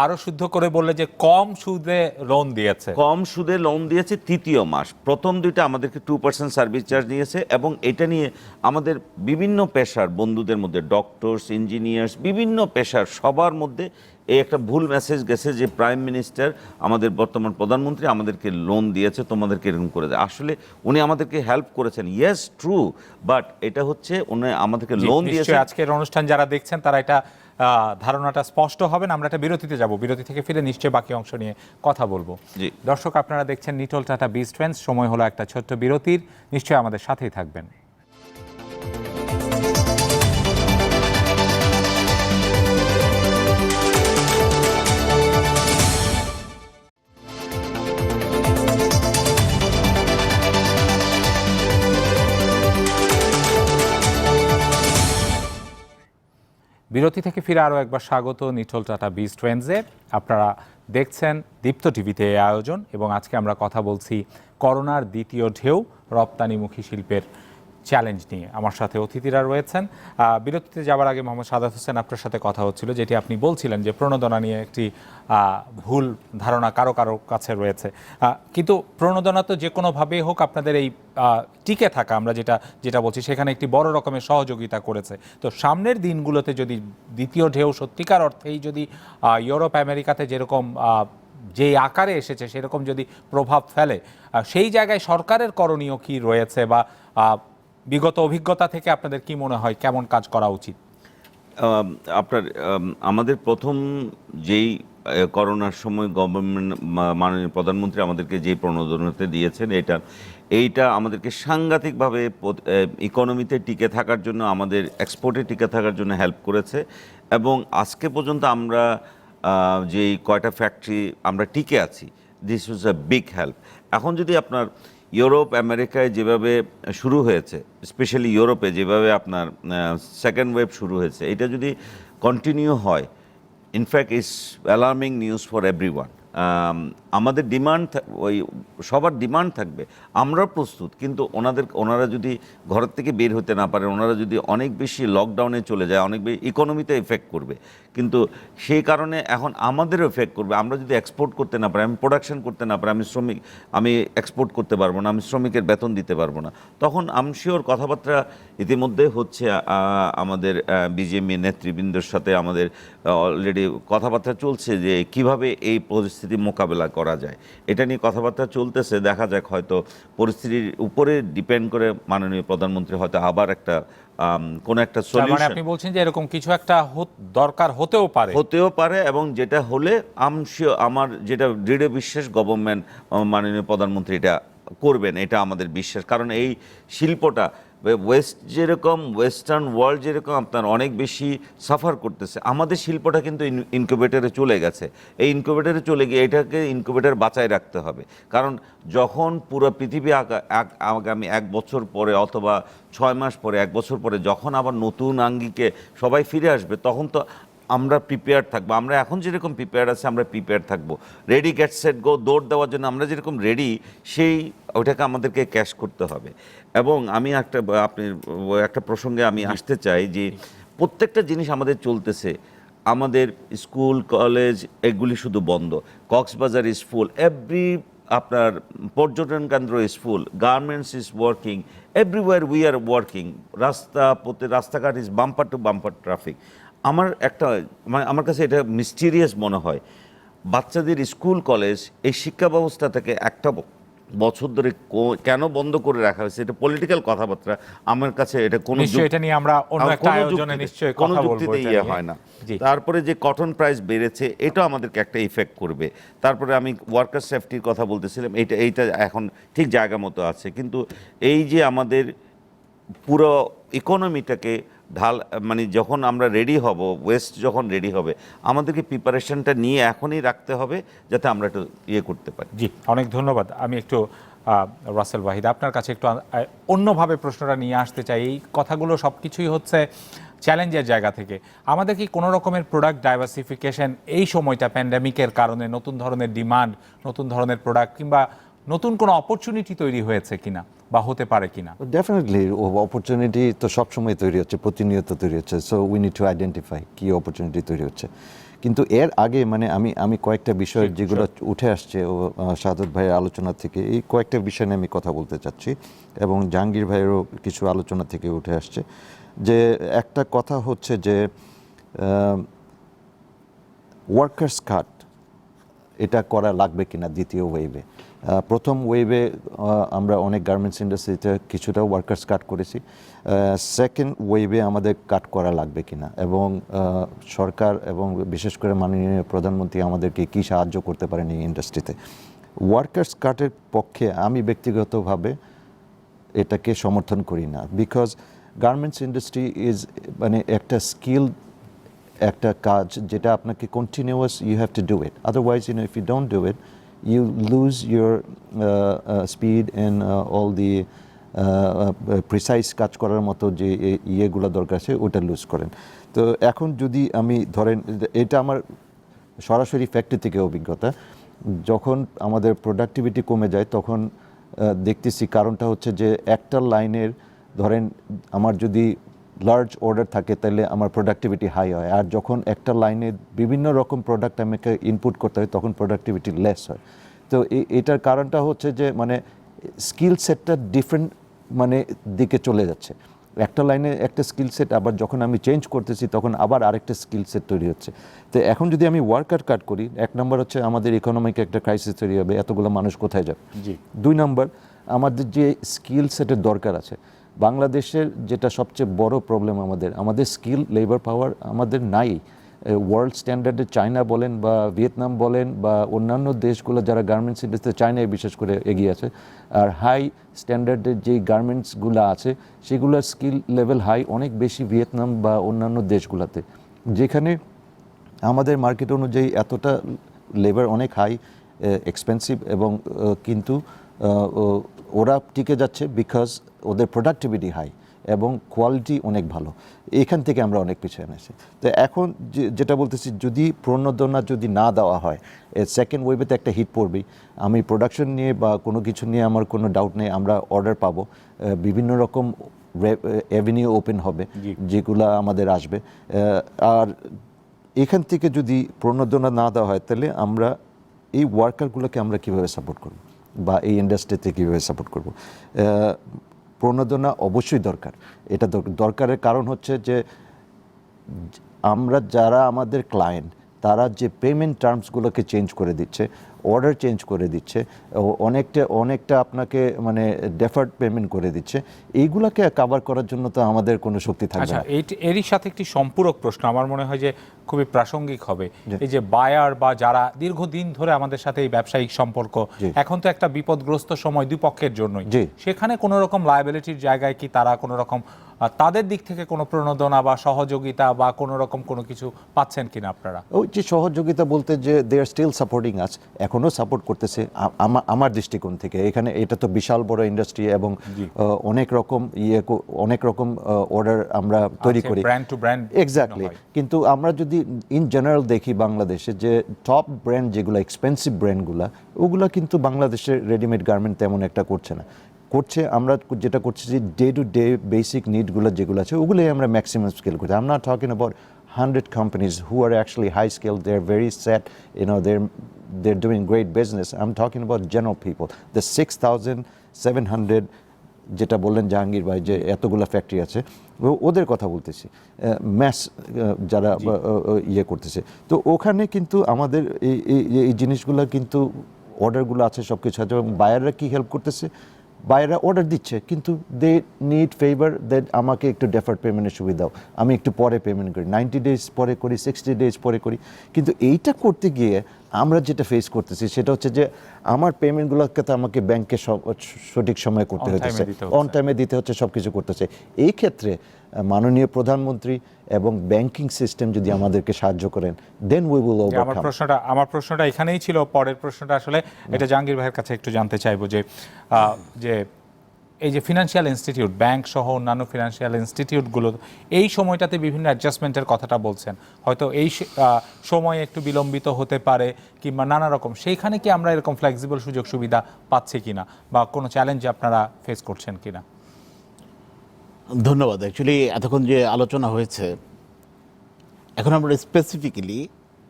S1: আরো শুদ্ধ করে বললে যে কম সুদে লোন দিয়েছে,
S3: কম সুদে লোন দিয়েছে তৃতীয় মাস। প্রথম দুইটা আমাদেরকে 2% সার্ভিস চার্জ নিয়েছে এবং এটা নিয়ে আমাদের বিভিন্ন পেশার বন্ধুদের মধ্যে, ডক্টরস, ইঞ্জিনিয়ার্স, বিভিন্ন পেশার সবার মধ্যে এই একটা ভুল মেসেজ গেছে যে প্রাইম মিনিস্টার, আমাদের বর্তমান প্রধানমন্ত্রী আমাদেরকে লোন দিয়েছে, তোমাদেরকে এরকম করে দেয়। আসলে উনি আমাদেরকে হেল্প করেছেন, ইয়েস ট্রু, বাট এটা হচ্ছে উনি আমাদেরকে লোন দিয়েছে।
S1: আজকের অনুষ্ঠান যারা দেখছেন তারা এটা ধারণাটা স্পষ্ট হবে না। আমরা একটা বিরতিতে যাব, বিরতি থেকে ফিরে নিশ্চয়ই বাকি অংশ নিয়ে কথা বলবো। দর্শক, আপনারা দেখছেন নিটল টাটা বিজ ট্রেন্ডস। সময় হলো একটা ছোট্ট বিরতির, নিশ্চয়ই আমাদের সাথেই থাকবেন। বিরতি থেকে ফিরে আরও একবার স্বাগত নিটল টাটা বিজ ট্রেন্ডসে। আপনারা দেখছেন দীপ্ত টিভিতে এই আয়োজন, এবং আজকে আমরা কথা বলছি করোনার দ্বিতীয় ঢেউ, রপ্তানিমুখী শিল্পের চ্যালেঞ্জ নিয়ে। আমার সাথে অতিথিরা রয়েছেন। বিরতিতে যাওয়ার আগে মোহাম্মদ সাদাত হোসেন আপনার সাথে কথা হচ্ছিল, যেটি আপনি বলছিলেন যে প্রণোদনা নিয়ে একটি ভুল ধারণা কারো কাছে রয়েছে। কিন্তু প্রণোদনা তো যে কোনোভাবেই হোক আপনাদের এই টিকে থাকা, আমরা যেটা বলছি, সেখানে একটি বড় রকমের সহযোগিতা করেছে। তো সামনের দিনগুলোতে যদি দ্বিতীয় ঢেউ সত্যিকার অর্থেই যদি ইউরোপ আমেরিকাতে যেরকম যে আকারে এসেছে সেরকম যদি প্রভাব ফেলে, সেই জায়গায় সরকারের করণীয় কি রয়েছে, বা বিগত অভিজ্ঞতা থেকে আপনাদের কি মনে হয় কেমন কাজ করা উচিত?
S3: আমাদের প্রথম যেই করোনার সময় গভর্নমেন্ট, মাননীয় প্রধানমন্ত্রী আমাদেরকে যে প্রণোদনাতে দিয়েছেন, এইটা আমাদেরকে সাংঘাতিকভাবে ইকোনমিতে টিকে থাকার জন্য, আমাদের এক্সপোর্টে টিকে থাকার জন্য হেল্প করেছে। এবং আজকে পর্যন্ত আমরা যেই কয়টা ফ্যাক্টরি আমরা টিকে আছি, this was a big help. এখন যদি আপনার ইউরোপ আমেরিকায় যেভাবে শুরু হয়েছে, স্পেশালি ইউরোপে যেভাবে আপনার সেকেন্ড ওয়েভ শুরু হয়েছে, এটা যদি কন্টিনিউ হয়, in fact it's alarming news for everyone. আমাদের ডিমান্ড, সবার ডিমান্ড থাকবে, আমরা প্রস্তুত, কিন্তু ওনারা যদি ঘরের থেকে বের হতে না পারে, ওনারা যদি অনেক বেশি লকডাউনে চলে যায়, অনেক বেশি ইকোনমিতে এফেক্ট করবে। কিন্তু সেই কারণে এখন আমাদেরও এফেক্ট করবে। আমরা যদি এক্সপোর্ট করতে না পারি, আমি প্রোডাকশন করতে না পারি, আমি এক্সপোর্ট করতে পারবো না, আমি শ্রমিকের বেতন দিতে পারবো না, তখন আমশিওর কথাবার্তা ইতিমধ্যে হচ্ছে। আমাদের বিজেপি নেতৃবৃন্দের সাথে আমাদের অলরেডি কথাবার্তা চলছে যে কিভাবে এই পরিস্থিতি মোকাবেলা করা যায়, এটা নিয়ে কথাবার্তা চলতেছে। দেখা যাক, হয়তো পরিস্থিতির উপরে ডিপেন্ড করে মাননীয় প্রধানমন্ত্রী হয়তো আবার কোন একটা সলিউশন।
S1: আপনি বলছেন যে এরকম কিছু একটা দরকার হতেও পারে,
S3: এবং যেটা হলে আমার যেটা দৃঢ় বিশ্বাস, গভর্নমেন্ট, মাননীয় প্রধানমন্ত্রী এটা করবেন, এটা আমাদের বিশ্বাস। কারণ এই শিল্পটা ওয়েস্টার্ন ওয়ার্ল্ড যেরকম আপনার অনেক বেশি সাফার করতেছে, আমাদের শিল্পটা কিন্তু ইনকিউবেটরে চলে গেছে। এই ইনকিউবেটরে চলে গিয়ে এটাকে ইনকিউবেটর বাঁচায় রাখতে হবে। কারণ যখন পুরো পৃথিবী আগামী 1 বছর পরে অথবা 6 মাস পরে, 1 বছর পরে যখন আবার নতুন আঙ্গিকে সবাই ফিরে আসবে, তখন তো আমরা প্রিপেয়ার থাকবো। আমরা এখন যেরকম প্রিপেয়ার আছে, আমরা প্রিপেয়ার থাকবো। রেডি গেট সেট গো, দৌড় দেওয়ার জন্য আমরা যেরকম রেডি, সেই ওইটাকে আমাদেরকে ক্যাশ করতে হবে। এবং আমি একটা প্রসঙ্গে আমি আসতে চাই যে প্রত্যেকটা জিনিস আমাদের চলতেছে, আমাদের স্কুল কলেজ এগুলি শুধু বন্ধ, কক্সবাজার ইজ ফুল, আপনার পর্যটন কেন্দ্র is full, garments is working, everywhere we are working, রাস্তাঘাট is bumper to bumper traffic. আমার কাছে এটা মিস্টিরিয়াস মনে হয়, বাচ্চাদের স্কুল কলেজ এই শিক্ষা ব্যবস্থা থেকে একটা বছর ধরে কেন বন্ধ করে রাখা হয়েছে, এটা পলিটিক্যাল কথাবার্তা। আমার কাছে এটা কোনো
S1: নিশ্চয়ই এটা নিয়ে আমরা অন্য একটা আয়োজনে নিশ্চয়ই কথা বলবো,
S3: যুক্তিতে
S1: এটা নিয়ে।
S3: হয় না।
S1: জি।
S3: তারপরে যে কটন প্রাইস বেড়েছে, এটা আমাদেরকে একটা ইফেক্ট করবে। তারপরে আমি ওয়ার্কার সেফটির কথা বলতেছিলাম, এইটা এখন ঠিক জায়গা মতো আছে। কিন্তু এই যে আমাদের পুরো ইকোনমিটাকে মানে যখন আমরা রেডি হব, ওয়েস্ট যখন রেডি হবে, আমাদেরকে প্রিপারেশনটা নিয়ে এখনই রাখতে হবে, যাতে আমরা একটু করতে পারি।
S1: জি, অনেক ধন্যবাদ। আমি একটু রাসেল ওয়াহিদ, আপনার কাছে একটু অন্যভাবে প্রশ্নটা নিয়ে আসতে চাই। এই কথাগুলো সব কিছুই হচ্ছে চ্যালেঞ্জের জায়গা থেকে। আমাদের কি কোনো রকমের প্রোডাক্ট ডাইভার্সিফিকেশন এই সময়টা প্যান্ডেমিকের কারণে নতুন ধরনের ডিমান্ড, নতুন ধরনের প্রোডাক্ট কিংবা নতুন কোনো অপরচুনিটি তৈরি হয়েছে কিনা বা হতে পারে কিনা?
S4: ডেফিনেটলি অপরচুনিটি তো সবসময় তৈরি হচ্ছে, প্রতিনিয়ত তৈরি হচ্ছে। So we need to identify কী অপরচুনিটি তৈরি হচ্ছে। কিন্তু এর আগে মানে আমি কয়েকটা বিষয় যেগুলো উঠে আসছে শাহাদত ভাইয়ের আলোচনা থেকে, এই কয়েকটা বিষয় নিয়ে আমি কথা বলতে চাচ্ছি, এবং জাহাঙ্গীর ভাইয়েরও কিছু আলোচনা থেকে উঠে আসছে। যে একটা কথা হচ্ছে যে ওয়ার্কার্স কাট এটা করা লাগবে কিনা দ্বিতীয় ওয়েভে। প্রথম ওয়েভে আমরা অনেক গার্মেন্টস ইন্ডাস্ট্রিতে কিছুটা ওয়ার্কার্স কাট করেছি। সেকেন্ড ওয়েভে আমাদের কাট করা লাগবে কিনা, এবং সরকার এবং বিশেষ করে মাননীয় প্রধানমন্ত্রী আমাদেরকে কী সাহায্য করতে পারেন এই ইন্ডাস্ট্রিতে। ওয়ার্কার্স কাটের পক্ষে আমি ব্যক্তিগতভাবে এটাকে সমর্থন করি না, বিকজ গার্মেন্টস ইন্ডাস্ট্রি ইজ মানে একটা স্কিল, একটা কাজ যেটা আপনাকে continuous you have to do it, otherwise if you don't do it you lose your speed and all the precise কাজ করার মতো যে ইয়েগুলো দরকার আছে ওটা লুজ করেন। তো এখন যদি আমি ধরেন, এটা আমার সরাসরি ফ্যাক্টরি থেকে অভিজ্ঞতা, যখন আমাদের প্রোডাক্টিভিটি কমে যায় তখন দেখতেছি কারণটা হচ্ছে যে একটা লাইনের ধরেন আমার যদি লার্জ অর্ডার থাকে তাহলে আমার প্রোডাক্টিভিটি হাই হয়, আর যখন একটা লাইনে বিভিন্ন রকম প্রোডাক্ট আমাকে ইনপুট করতে হয় তখন প্রোডাক্টিভিটি লেস হয়। তো এটার কারণটা হচ্ছে যে মানে স্কিল সেটটা ডিফারেন্ট মানে দিকে চলে যাচ্ছে। একটা লাইনে একটা স্কিল সেট, আবার যখন আমি চেঞ্জ করতেছি তখন আবার আরেকটা স্কিল সেট তৈরি হচ্ছে। তো এখন যদি আমি ওয়ার্কার কাট করি, এক নম্বর হচ্ছে আমাদের ইকোনমিক একটা ক্রাইসিস তৈরি হবে, এতগুলো মানুষ কোথায় যাবে। দুই নম্বর, আমাদের যে স্কিল সেটের দরকার আছে, বাংলাদেশের যেটা সবচেয়ে বড় প্রবলেম, আমাদের স্কিল লেবার পাওয়ার আমাদের নাই। ওয়ার্ল্ড স্ট্যান্ডার্ডে চায়না বলেন বা ভিয়েতনাম বলেন বা অন্যান্য দেশগুলো যারা গার্মেন্টস ইন্ডাস্ট্রিতে, চায়নায় বিশেষ করে এগিয়ে আছে, আর হাই স্ট্যান্ডার্ডের যেই গার্মেন্টসগুলো আছে সেগুলোর স্কিল লেভেল হাই অনেক বেশি ভিয়েতনাম বা অন্যান্য দেশগুলোতে, যেখানে আমাদের মার্কেট অনুযায়ী এতটা লেবার অনেক হাই এক্সপেন্সিভ, এবং কিন্তু ওরা টিকে যাচ্ছে বিকজ ওদের প্রোডাক্টিভিটি হাই এবং কোয়ালিটি অনেক ভালো। এখান থেকে আমরা অনেক পিছিয়ে এনেছি। তো এখন যেটা বলতেছি, যদি প্রণোদনা যদি না দেওয়া হয়, সেকেন্ড ওয়েভে তো একটা হিট পড়বেই। আমি প্রোডাকশন নিয়ে বা কোনো কিছু নিয়ে আমার কোনো ডাউট নেই, আমরা অর্ডার পাবো, বিভিন্ন রকম অ্যাভিনিউ ওপেন হবে যেগুলো আমাদের আসবে। আর এখান থেকে যদি প্রণোদনা না দেওয়া হয় তাহলে আমরা এই ওয়ার্কারগুলোকে আমরা কীভাবে সাপোর্ট করব বা এই ইন্ডাস্ট্রিতে কীভাবে সাপোর্ট করব। প্রণোদনা অবশ্যই দরকার। এটা দরকারের কারণ হচ্ছে যে আমরা যারা আমাদের ক্লায়েন্ট তারা যে পেমেন্ট টার্মসগুলোকে চেঞ্জ করে দিচ্ছে, অর্ডার চেঞ্জ করে দিচ্ছে, অনেকটা আপনাকে মানে ডেফার্ড পেমেন্ট করে দিচ্ছে, এইগুলাকে কাভার করার জন্য তো আমাদের কোনো শক্তি থাকবে
S1: আচ্ছা,
S4: না।
S1: এরই সাথে একটি সম্পূরক প্রশ্ন আমার মনে হয় যে খুবই প্রাসঙ্গিক হবে। এই যে বায়ার বা যারা দীর্ঘদিন ধরে আমাদের সাথে এই ব্যবসায়িক সম্পর্ক, এখন তো একটা বিপদগ্রস্ত সময় দুই পক্ষের জন্যই, সেখানে কোনো রকম লায়াবিলিটির জায়গায় কি তারা কোনো রকম তাদের দিক থেকে কোনো প্রণোদনা বা সহযোগিতা বা কোনো রকম কোনো কিছু পাচ্ছেন কিনা আপনারা?
S4: ওই যে সহযোগিতা বলতে যে দে আর স্টিল সাপোর্টিং আস, এখনও সাপোর্ট করতেছে আমার দৃষ্টিকোণ থেকে। এখানে এটা তো বিশাল বড় ইন্ডাস্ট্রি এবং অনেক রকম অর্ডার আমরা তৈরি করি,
S1: ব্র্যান্ড টু ব্র্যান্ড।
S4: এক্স্যাক্টলি। কিন্তু আমরা যদি ইন জেনারেল দেখি বাংলাদেশে যে টপ ব্র্যান্ড যেগুলো এক্সপেন্সিভ ব্র্যান্ডগুলো, ওগুলো কিন্তু বাংলাদেশের রেডিমেড গার্মেন্ট তেমন একটা করছে না। আমরা যেটা করছি যে ডে টু ডে বেসিক নিডগুলো যেগুলো আছে ওগুলোই আমরা ম্যাক্সিমাম স্কেল করছি। I am not talking about 100 companies who are actually high scale, they're very set, they're doing great business. I'm talking about general people. The 6,700 যেটা বললেন জাহাঙ্গীর ভাই যে এতগুলো ফ্যাক্টরি আছে, ওদের কথা বলতেছি, ম্যাস যারা ইয়ে করতেছে। তো ওখানে কিন্তু আমাদের এই জিনিসগুলো কিন্তু অর্ডারগুলো আছে, সব কিছু আছে। এবং বায়াররা কি হেল্প করতেছে, বাইরে অর্ডার দিচ্ছে কিন্তু দে নিড ফেভার দ্যাট আমাকে একটু ডেফার্ড পেমেন্টের সুবিধা দাও, আমি একটু পরে পেমেন্ট করি, 90 days পরে করি, 60 days পরে করি। কিন্তু এইটা করতে গিয়ে আমরা যেটা ফেস করতেছি সেটা হচ্ছে যে আমার পেমেন্টগুলোকে তো আমাকে ব্যাংকে সঠিক সময় করতে হচ্ছে, অন টাইমে দিতে হচ্ছে, সব কিছু করতেছে। এই ক্ষেত্রে মাননীয় প্রধানমন্ত্রী এবং ব্যাংকিং সিস্টেম যদি আমাদেরকে সাহায্য করেন, দেন উই উইল ওভারকাম।
S1: আমার প্রশ্নটা এখানেই ছিল। পরের প্রশ্নটা আসলে এটা জাহাঙ্গীর ভাইয়ের কাছে একটু জানতে চাইবো যে এই যে ফিনান্সিয়াল ইনস্টিটিউট, ব্যাংক সহ অন্যান্য ফিনান্সিয়াল ইনস্টিটিউটগুলো এই সময়টাতে বিভিন্ন অ্যাডজাস্টমেন্টের কথাটা বলছেন, হয়তো এই সময় একটু বিলম্বিত হতে পারে কিংবা নানা রকম, সেইখানে কি আমরা এরকম ফ্লেক্সিবল সুযোগ সুবিধা পাচ্ছি কিনা বা কোনো চ্যালেঞ্জ আপনারা ফেস করছেন কিনা?
S2: ধন্যবাদ। অ্যাকচুয়ালি এতক্ষণ যে আলোচনা হয়েছে, এখন আমরা স্পেসিফিক্যালি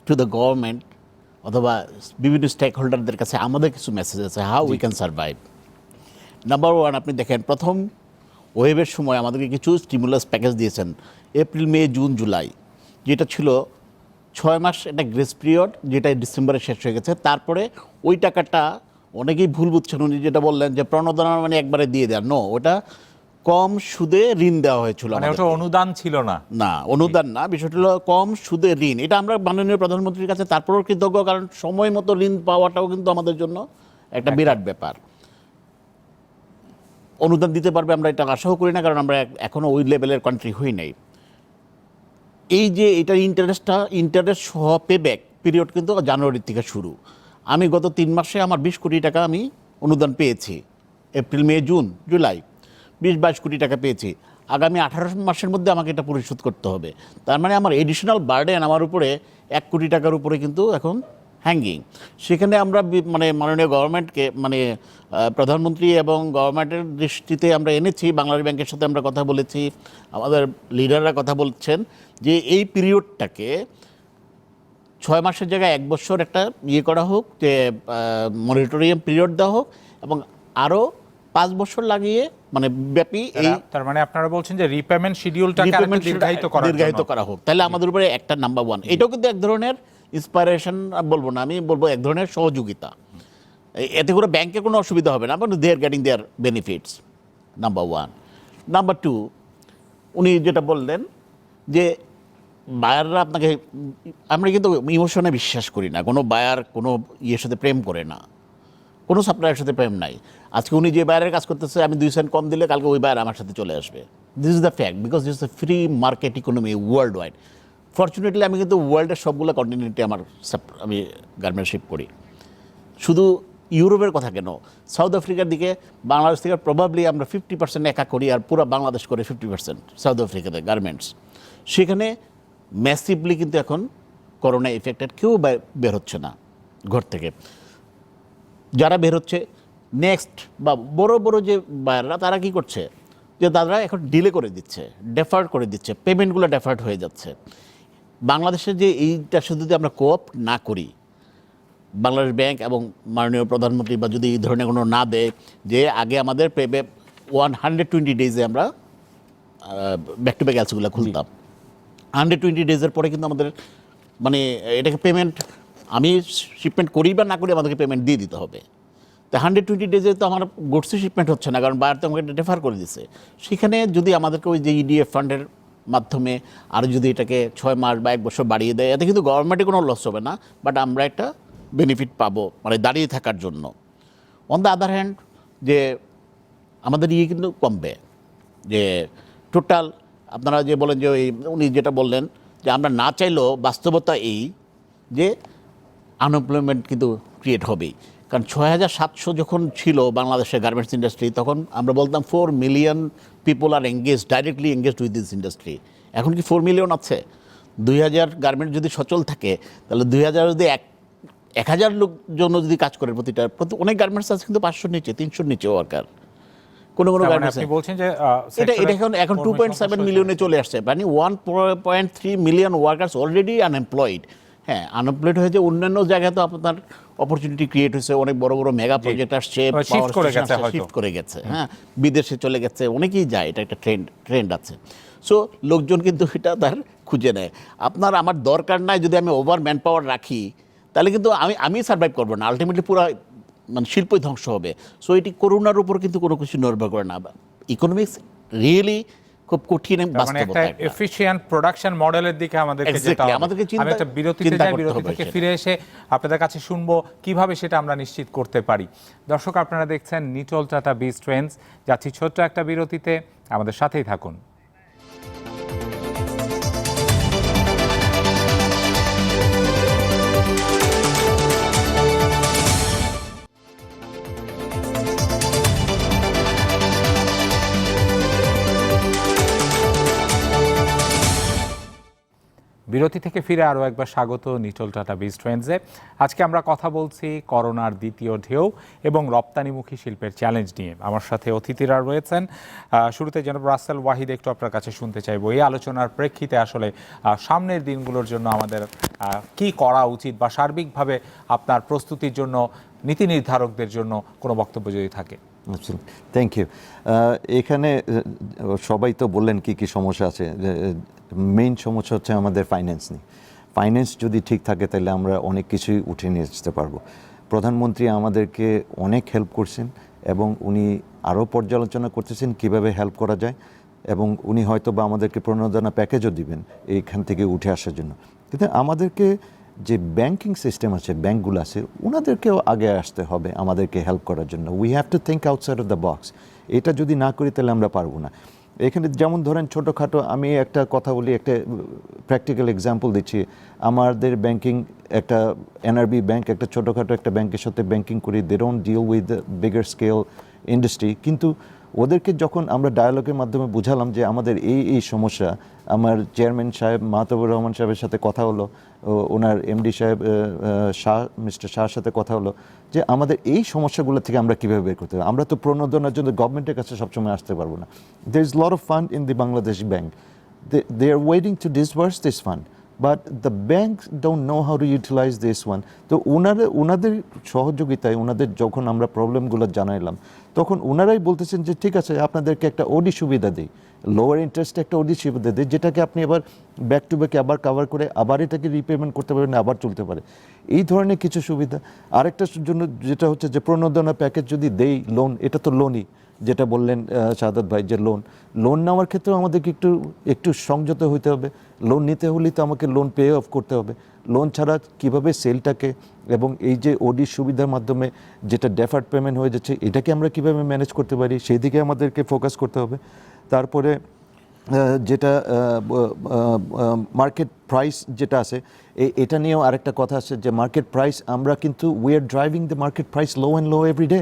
S2: টু দ্য গভর্নমেন্ট অথবা বিভিন্ন স্টেক হোল্ডারদের কাছে আমাদের কিছু মেসেজ আছে, how we can survive. Number one, আপনি দেখেন প্রথম ওয়েভের সময় আমাদেরকে কিছু স্টিমুলাস প্যাকেজ দিয়েছেন, এপ্রিল, মে, জুন, জুলাই, যেটা ছিল 6 মাস একটা গ্রেস পিরিয়ড, যেটা ডিসেম্বরে শেষ হয়ে গেছে। তারপরে ওই টাকাটা অনেকেই ভুল বুঝছেন, উনি যেটা বললেন যে প্রণোদনা মানে একবারে দিয়ে দেওয়া, নো, ওটা কম সুদে ঋণ দেওয়া হয়েছিল।
S1: মানে ওটা অনুদান ছিল না?
S2: না, অনুদান না, বিষয়টা হলো কম সুদে ঋণ। এটা আমরা মাননীয় প্রধানমন্ত্রীর কাছে তারপরেও কৃতজ্ঞ, কারণ সময় মতো ঋণ পাওয়াটাও কিন্তু আমাদের জন্য একটা বিরাট ব্যাপার। অনুদান দিতে পারবে আমরা এটা আশাও করি না, কারণ আমরা এখনও ওই লেভেলের কান্ট্রি হই নাই। এই যে এটার ইন্টারেস্ট সহ পেব্যাক পিরিয়ড কিন্তু জানুয়ারির থেকে শুরু। আমি গত 3 মাসে আমার 20 কোটি টাকা আমি অনুদান পেয়েছি, এপ্রিল, মে, জুন, জুলাই 20-22 কোটি টাকা পেয়েছি। আগামী 18 মাসের মধ্যে আমাকে এটা পরিশোধ করতে হবে। তার মানে আমার এডিশনাল বার্ডেন আমার উপরে 1 কোটি টাকার উপরে কিন্তু এখন হ্যাঙ্গিং। সেখানে আমরা মানে মাননীয় গভর্নমেন্টকে, মানে প্রধানমন্ত্রী এবং গভর্নমেন্টের দৃষ্টিতে আমরা এনেছি, বাংলাদেশ ব্যাংকের সাথে আমরা কথা বলেছি, আমাদের লিডাররা কথা বলছেন যে এই পিরিয়ডটাকে 6 মাসের জায়গায় 1 বছর একটা ইয়ে করা হোক, যে মনিটরিয়াম পিরিয়ড দেওয়া হোক, এবং আরও 5 বছর লাগিয়ে মানে ব্যাপী এই,
S1: তার মানে আপনারা বলছেন যে রিপেমেন্ট শিডিউলটাকে দীর্ঘায়িত
S2: করা হোক, তাহলে আমাদের উপরে একটা নাম্বার ওয়ান। এটাও কিন্তু এক ধরনের ইন্সপাইরেশন বলবো না, আমি বলবো এক ধরনের সহযোগিতা। এতে করে ব্যাংকে কোনো অসুবিধা হবে না, they are getting their benefits, number one. Number two, উনি যেটা বললেন যে বায়াররা আপনাকে, আমরা কিন্তু ইমোশনে বিশ্বাস করি না, কোনো বায়ার কোনো ইয়ের সাথে প্রেম করে না, কোনো সাপ্লাইয়ের সাথে প্রেম নাই। আজকে উনি যে বায়ারের কাজ করতেছে, আমি 2 সেন্ট কম দিলে কালকে ওই বায়ার আমার সাথে চলে আসবে। This is the fact, because this is the free market economy world wide. Fortunately আমি কিন্তু ওয়ার্ল্ডের সবগুলো কন্টিনেন্টে আমি গার্মেন্ট শিপ করি। শুধু ইউরোপের কথা কেন, সাউথ আফ্রিকার দিকে বাংলাদেশ থেকে প্রবাবলি আমরা 50% একা করি, আর পুরো বাংলাদেশ করে 50% সাউথ আফ্রিকাতে গার্মেন্টস। সেখানে ম্যাসিভলি কিন্তু এখন করোনা এফেক্টেড, কেউ বের হচ্ছে না ঘর থেকে। যারা বের হচ্ছে নেক্সট বা বড় বড় যে বায়াররা, তারা কি করছে যে তারা এখন ডিলে করে দিচ্ছে, ডেফার্ড করে দিচ্ছে, পেমেন্টগুলো ডেফার্ড হয়ে যাচ্ছে। বাংলাদেশে যে এইটা শুধু যদি আমরা কোঅপ না করি, বাংলাদেশ ব্যাংক এবং মাননীয় প্রধানমন্ত্রী বা যদি এই ধরনের কোনো না দেয়, যে আগে আমাদের 120 ডেজে আমরা ব্যাক টু ব্যাক অ্যালসগুলো খুলতাম, 120 ডেজের পরে কিন্তু আমাদের মানে এটাকে পেমেন্ট আমি শিপমেন্ট করি বা না করি আমাদেরকে পেমেন্ট দিয়ে দিতে হবে। তো 120 ডেজে তো আমার গুডসই শিপমেন্ট হচ্ছে না, কারণ বায়ার তো আমাকে ডেফার করে দিছে। সেখানে যদি আমাদেরকে ওই যে ইডিএফ ফান্ডের মাধ্যমে আর যদি এটাকে 6 মাস বা 1 বছর বাড়িয়ে দেয়, এতে কিন্তু গভর্নমেন্টে কোনো লস হবে না, বাট আমরা একটা বেনিফিট পাবো মানে দাঁড়িয়ে থাকার জন্য। অন দ্য আদার হ্যান্ড যে আমাদের কিন্তু কমবে, যে টোটাল আপনারা যে বলেন যে ওই উনি যেটা বললেন যে আমরা না চাইলেও বাস্তবতা এই যে আনএমপ্লয়মেন্ট কিন্তু ক্রিয়েট হবেই। কারণ 6,700 যখন ছিল বাংলাদেশের গার্মেন্টস ইন্ডাস্ট্রি, তখন আমরা বলতাম 4 million people are engage, directly engaged with this industry. এখন কি 4 মিলিয়ন আছে? 2,000 গার্মেন্ট যদি সচল থাকে, তাহলে 2,000 যদি 1,000 লোক জন্য যদি কাজ করে প্রতি অনেক গার্মেন্টস আছে কিন্তু 500 নিচে, 300 নিচে ওয়ার্কার কোনো
S1: তার মানে
S2: গার্মেন্টস।
S1: আপনি বলছেন যে
S2: এটা
S1: সেক্টরে
S2: এখন 2.7 মিলিয়নে চলে আসছে, মানে 1.3 মিলিয়ন ওয়ার্কার্স অলরেডি আনএমপ্লয়েড। হ্যাঁ, আনএমপ্লয়েড হয়েছে, অন্যান্য জায়গায় তো আপনার অপরচুনিটি ক্রিয়েট হয়েছে, অনেক বড় বড় মেগা প্রজেক্ট আসছে,
S1: shift করে গেছে হয়তো।
S2: শিফট করে গেছে, হ্যাঁ, বিদেশে চলে গেছে, অনেকেই যায়, এটা একটা ট্রেন্ড আছে। সো লোকজন কিন্তু এটা তার খুঁজে নেয়। আপনার আমার দরকার নাই, যদি আমি ওভার ম্যান পাওয়ার রাখি তাহলে কিন্তু আমি সার্ভাইভ করবো না, আলটিমেটলি পুরো মানে শিল্পই ধ্বংস হবে। সো এটি করোনার উপর কিন্তু কোনো কিছু নির্ভর করে না। ইকোনমিক্স রিয়েলি খুব কঠিন
S1: মানে একটা
S2: বাস্তবতা একটা।
S1: এফিশিয়েন্ট প্রোডাকশন মডেলের দিকে আমাদেরকে যেতে
S2: Exactly,
S1: হবে।
S2: আমাদেরকে
S1: আমি একটা বিরতিতে
S2: চিন্তা
S1: যাই,
S2: করতে
S1: বিরতি
S2: হবে
S1: থেকে
S2: সেটা।
S1: ফিরে এসে আপনাদের কাছে শুনবো কিভাবে সেটা আমরা নিশ্চিত করতে পারি। দর্শক, আপনারা দেখছেন নিটল টাটা বিজ ট্রেন্ডস। যাচ্ছি ছোট্ট একটা বিরতিতে, আমাদের সাথেই থাকুন। বিরতি থেকে ফিরে আরও একবার স্বাগত নিটল টাটা বিজ ট্রেন্ডসে। আজকে আমরা কথা বলছি করোনার দ্বিতীয় ঢেউ এবং রপ্তানিমুখী শিল্পের চ্যালেঞ্জ নিয়ে। আমার সাথে অতিথিরা রয়েছেন। শুরুতে জনাব রাসেল ওয়াহিদ, একটু আপনার কাছে শুনতে চাইবো এই আলোচনার প্রেক্ষিতে আসলে সামনের দিনগুলোর জন্য আমাদের কি করা উচিত, বা সার্বিকভাবে আপনার প্রস্তুতির জন্য নীতি নির্ধারকদের জন্য কোনো বক্তব্য যদি থাকে।
S4: Thank you. এখানে সবাই তো বললেন কি কি সমস্যা আছে। মেইন সমস্যা হচ্ছে আমাদের ফাইন্যান্স নিয়ে। ফাইন্যান্স যদি ঠিক থাকে তাহলে আমরা অনেক কিছুই উঠে নিয়ে আসতে পারবো। প্রধানমন্ত্রী আমাদেরকে অনেক হেল্প করছেন এবং উনি আরও পর্যালোচনা করতেছেন কিভাবে হেল্প করা যায়, এবং উনি হয়তো বা আমাদেরকে প্রণোদনা প্যাকেজও দিবেন এইখান থেকে উঠে আসার জন্য। কিন্তু আমাদেরকে যে ব্যাংকিং সিস্টেম আছে, ব্যাংকগুলো আছে, ওনাদেরকেও আগে আসতে হবে আমাদেরকে হেল্প করার জন্য। We have to think outside of the box. এটা যদি না করি তাহলে আমরা পারবো না। এখানে যেমন ধরেন ছোটোখাটো, আমি একটা কথা বলি, একটা প্র্যাকটিক্যাল এক্সাম্পল দিচ্ছি। আমাদের ব্যাংকিং একটা এনআরবি ব্যাংক, একটা ছোটোখাটো একটা ব্যাংকের সাথে ব্যাংকিং করি, they don't deal with bigger scale industry. কিন্তু ওদেরকে যখন আমরা ডায়ালগের মাধ্যমে বুঝালাম যে আমাদের এই সমস্যা, আমার চেয়ারম্যান সাহেব মাহতাবুর রহমান সাহেবের সাথে কথা হলো, ওনার এমডি সাহেব মিস্টার শাহর সাথে কথা হলো যে আমাদের এই সমস্যাগুলো থেকে আমরা কীভাবে বের করতে পারি। আমরা তো প্রণোদনার জন্য গভর্নমেন্টের কাছে সবসময় আসতে পারবো না। There is lot of fund in the Bangladesh Bank, they are waiting to disburse this fund, but the bank don't know how to utilise this one. তো ওনাদের সহযোগিতায়, ওনাদের যখন আমরা প্রবলেমগুলো জানাইলাম, তখন ওনারাই বলতেছেন যে ঠিক আছে, আপনাদেরকে একটা ওডি সুবিধা দিই, লোয়ার ইন্টারেস্টে একটা ওডি সুবিধা দিই, যেটাকে আপনি আবার ব্যাক টু ব্যাকে আবার কভার করে আবার এটাকে রিপেমেন্ট করতে পারবেন, আবার চলতে পারে। এই ধরনের কিছু সুবিধা। আরেকটার জন্য যেটা হচ্ছে যে প্রণোদনা প্যাকেজ যদি দেই, লোন, এটা তো লোনই, যেটা বললেন শাহাদাত ভাই, যে লোন নেওয়ার ক্ষেত্রেও আমাদেরকে একটু সংযত হইতে হবে। লোন নিতে হলেই তো আমাকে লোন পে অফ করতে হবে। লোন ছাড়া কিভাবে সেলটাকে, এবং এই যে ওডি সুবিধার মাধ্যমে যেটা ডেফার্ড পেমেন্ট হয়ে যাচ্ছে, এটাকে আমরা কিভাবে ম্যানেজ করতে পারি, সেই দিকে আমাদেরকে ফোকাস করতে হবে। তারপরে যেটা মার্কেট প্রাইস যেটা আছে, এটা নিয়েও আরেকটা কথা আছে যে মার্কেট প্রাইস, আমরা কিন্তু we are driving the market price low and low every day.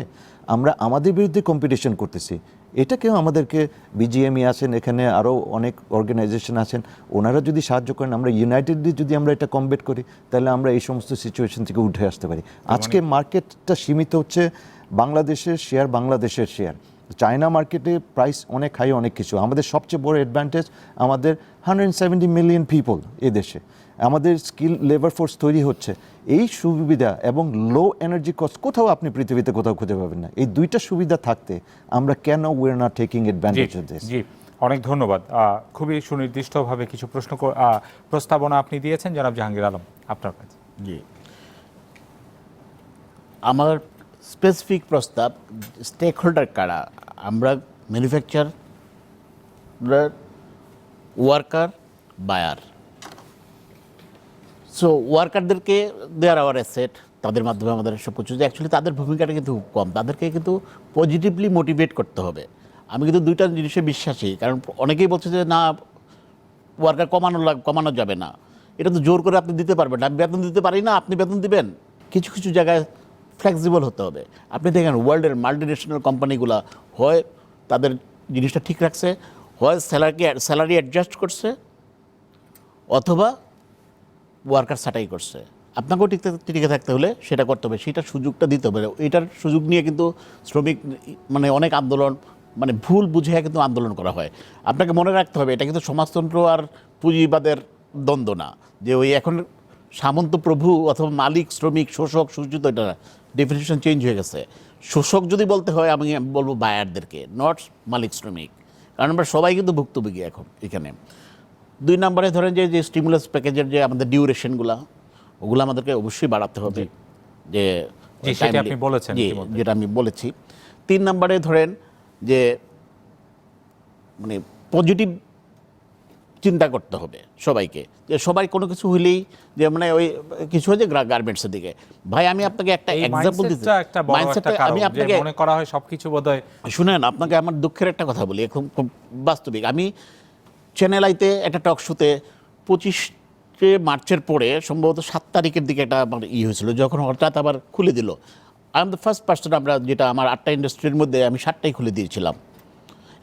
S4: আমরা আমাদের বিরুদ্ধে কম্পিটিশন করতেছি। এটাকেও আমাদেরকে, বিজিএমই আছেন, এখানে আরও অনেক অর্গানাইজেশন আছেন, ওনারা যদি সাহায্য করেন, আমরা ইউনাইটেডলি যদি আমরা এটা কমবেট করি, তাহলে আমরা এই সমস্ত সিচুয়েশন থেকে উঠে আসতে পারি। আজকে মার্কেটটা সীমিত হচ্ছে বাংলাদেশের শেয়ার, বাংলাদেশের শেয়ার। চায়না মার্কেটে প্রাইস অনেক হাই, অনেক কিছু। আমাদের সবচেয়ে বড় অ্যাডভান্টেজ, আমাদের 170 মিলিয়ন পিপল এদেশে, আমাদের স্কিল লেবার ফোর্স তৈরি হচ্ছে। এই সুবিধা এবং লো এনার্জি কস্ট কোথাও আপনি পৃথিবীতে কোথাও খুঁজে পাবেন না। এই দুইটা সুবিধা থাকতে আমরা কেন we are not taking advantage of this?
S1: জি, অনেক ধন্যবাদ। খুবই সুনির্দিষ্টভাবে কিছু প্রস্তাবনা আপনি দিয়েছেন জনাব জাহাঙ্গীর আলম, আপনার কাছে।
S2: জি, আমার স্পেসিফিক প্রস্তাব, স্টেক হোল্ডার কারা, আমরা ম্যানুফ্যাকচার, ওয়ার্কার, বায়ার। সো ওয়ার্কারদেরকে দেয়ার আওয়ার অ্যাসেট, তাদের মাধ্যমে আমাদের সব কিছু, যে অ্যাকচুয়ালি তাদের ভূমিকাটা কিন্তু খুব কম, তাদেরকে কিন্তু পজিটিভলি মোটিভেট করতে হবে। আমি কিন্তু দুইটা জিনিসে বিশ্বাসী, কারণ অনেকেই বলছে যে না ওয়ার্কার কমানো যাবে না, এটা তো জোর করে আপনি দিতে পারবেন না, আমি বেতন দিতে পারি না, আপনি বেতন দিবেন। কিছু কিছু জায়গায় ফ্লেক্সিবল হতে হবে। আপনি দেখেন ওয়ার্ল্ডের মাল্টিনেশনাল কোম্পানিগুলো হয় তাদের জিনিসটা ঠিক রাখছে, হয় স্যালারি অ্যাডজাস্ট করছে, অথবা ওয়ার্কার ছাঁটাই করছে। আপনাকেও টিকে থাকতে হলে সেটা করতে হবে, সেটার সুযোগটা দিতে হবে। এটার সুযোগ নিয়ে কিন্তু শ্রমিক মানে অনেক আন্দোলন, মানে ভুল বুঝে কিন্তু আন্দোলন করা হয়। আপনাকে মনে রাখতে হবে এটা কিন্তু সমাজতন্ত্র আর পুঁজিবাদের দ্বন্দ্ব না, যে ওই এখন সামন্ত প্রভু অথবা মালিক, শ্রমিক, শোষক, শোষিত, এটা ডেফিনিশন চেঞ্জ হয়ে গেছে। শোষক যদি বলতে হয় আমি বলবো বায়ারদেরকে, নট মালিক শ্রমিক, কারণ আমরা সবাই কিন্তু ভুক্তভোগী এখন এখানে। 2 নম্বরে ধরেন যে স্টিমুলাস প্যাকেজের যে আমাদের ডিউরেশনগুলো, ওগুলো আমাদেরকে অবশ্যই বাড়াতে হবে, যে
S1: সেটা আপনি বলেছেন ইতিমধ্যে।
S2: যেটা আমি বলেছি। 3 নম্বরে ধরেন যে মানে পজিটিভ চিন্তা করতে হবে সবাইকে, যে সবাই কোনো কিছু হইলেই যে মানে ওই কিছু হয় যে গার্মেন্টসের দিকে। ভাই আমি আপনাকে একটা
S1: এই
S2: এক্সাম্পল দিচ্ছি,
S1: মাইন্ডসেটটা একটা বড় একটা কারণ,
S2: আমি
S1: যে
S2: আপনাকে
S1: মনে করা হয় সবকিছু বোধহয়।
S2: শুনেন, আপনাকে আমার দুঃখের একটা কথা বলি, এখন খুব বাস্তবিক। আমি চ্যানেল আইতে একটা টক শোতে 25শে মার্চের পরে সম্ভবত 7 তারিখের দিকে একটা আমার হয়েছিল, যখন হঠাৎ আবার খুলে দিল। I am the first person, আমরা যেটা আমার 8টা ইন্ডাস্ট্রির মধ্যে আমি 7টাই খুলে দিয়েছিলাম,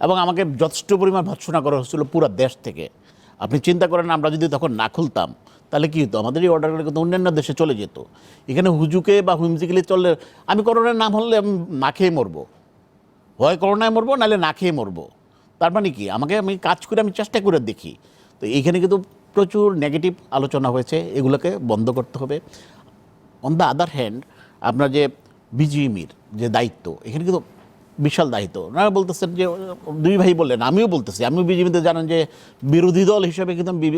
S2: এবং আমাকে যথেষ্ট পরিমাণ ভৎসনা করা হচ্ছিল পুরো দেশ থেকে। আপনি চিন্তা করেন আমরা যদি তখন না খুলতাম তাহলে কী হতো, আমাদের এই অর্ডারগুলো কিন্তু অন্যান্য দেশে চলে যেত। এখানে হুজুকে বা হুইমজিক্যালি চললে, আমি করোনার নাম হলে আমি না খেয়ে মরবো, হয় করোনায় মরবো নাহলে না খেয়ে মরবো। তার মানে কি, আমি কাজ করে আমি চেষ্টা করে দেখি। তো এইখানে কিন্তু প্রচুর নেগেটিভ আলোচনা হয়েছে, এগুলোকে বন্ধ করতে হবে। অন দ্য আদার হ্যান্ড আপনার যে বিজিএমইর যে দায়িত্ব, এখানে কিন্তু বিশাল দায়িত্ব। ওনারা বলতেছেন যে, 2 ভাই বললেন, আমিও বলতেছি, আমিও বিজেপিতে জানেন যে বিরোধী দল হিসেবে কিন্তু আমি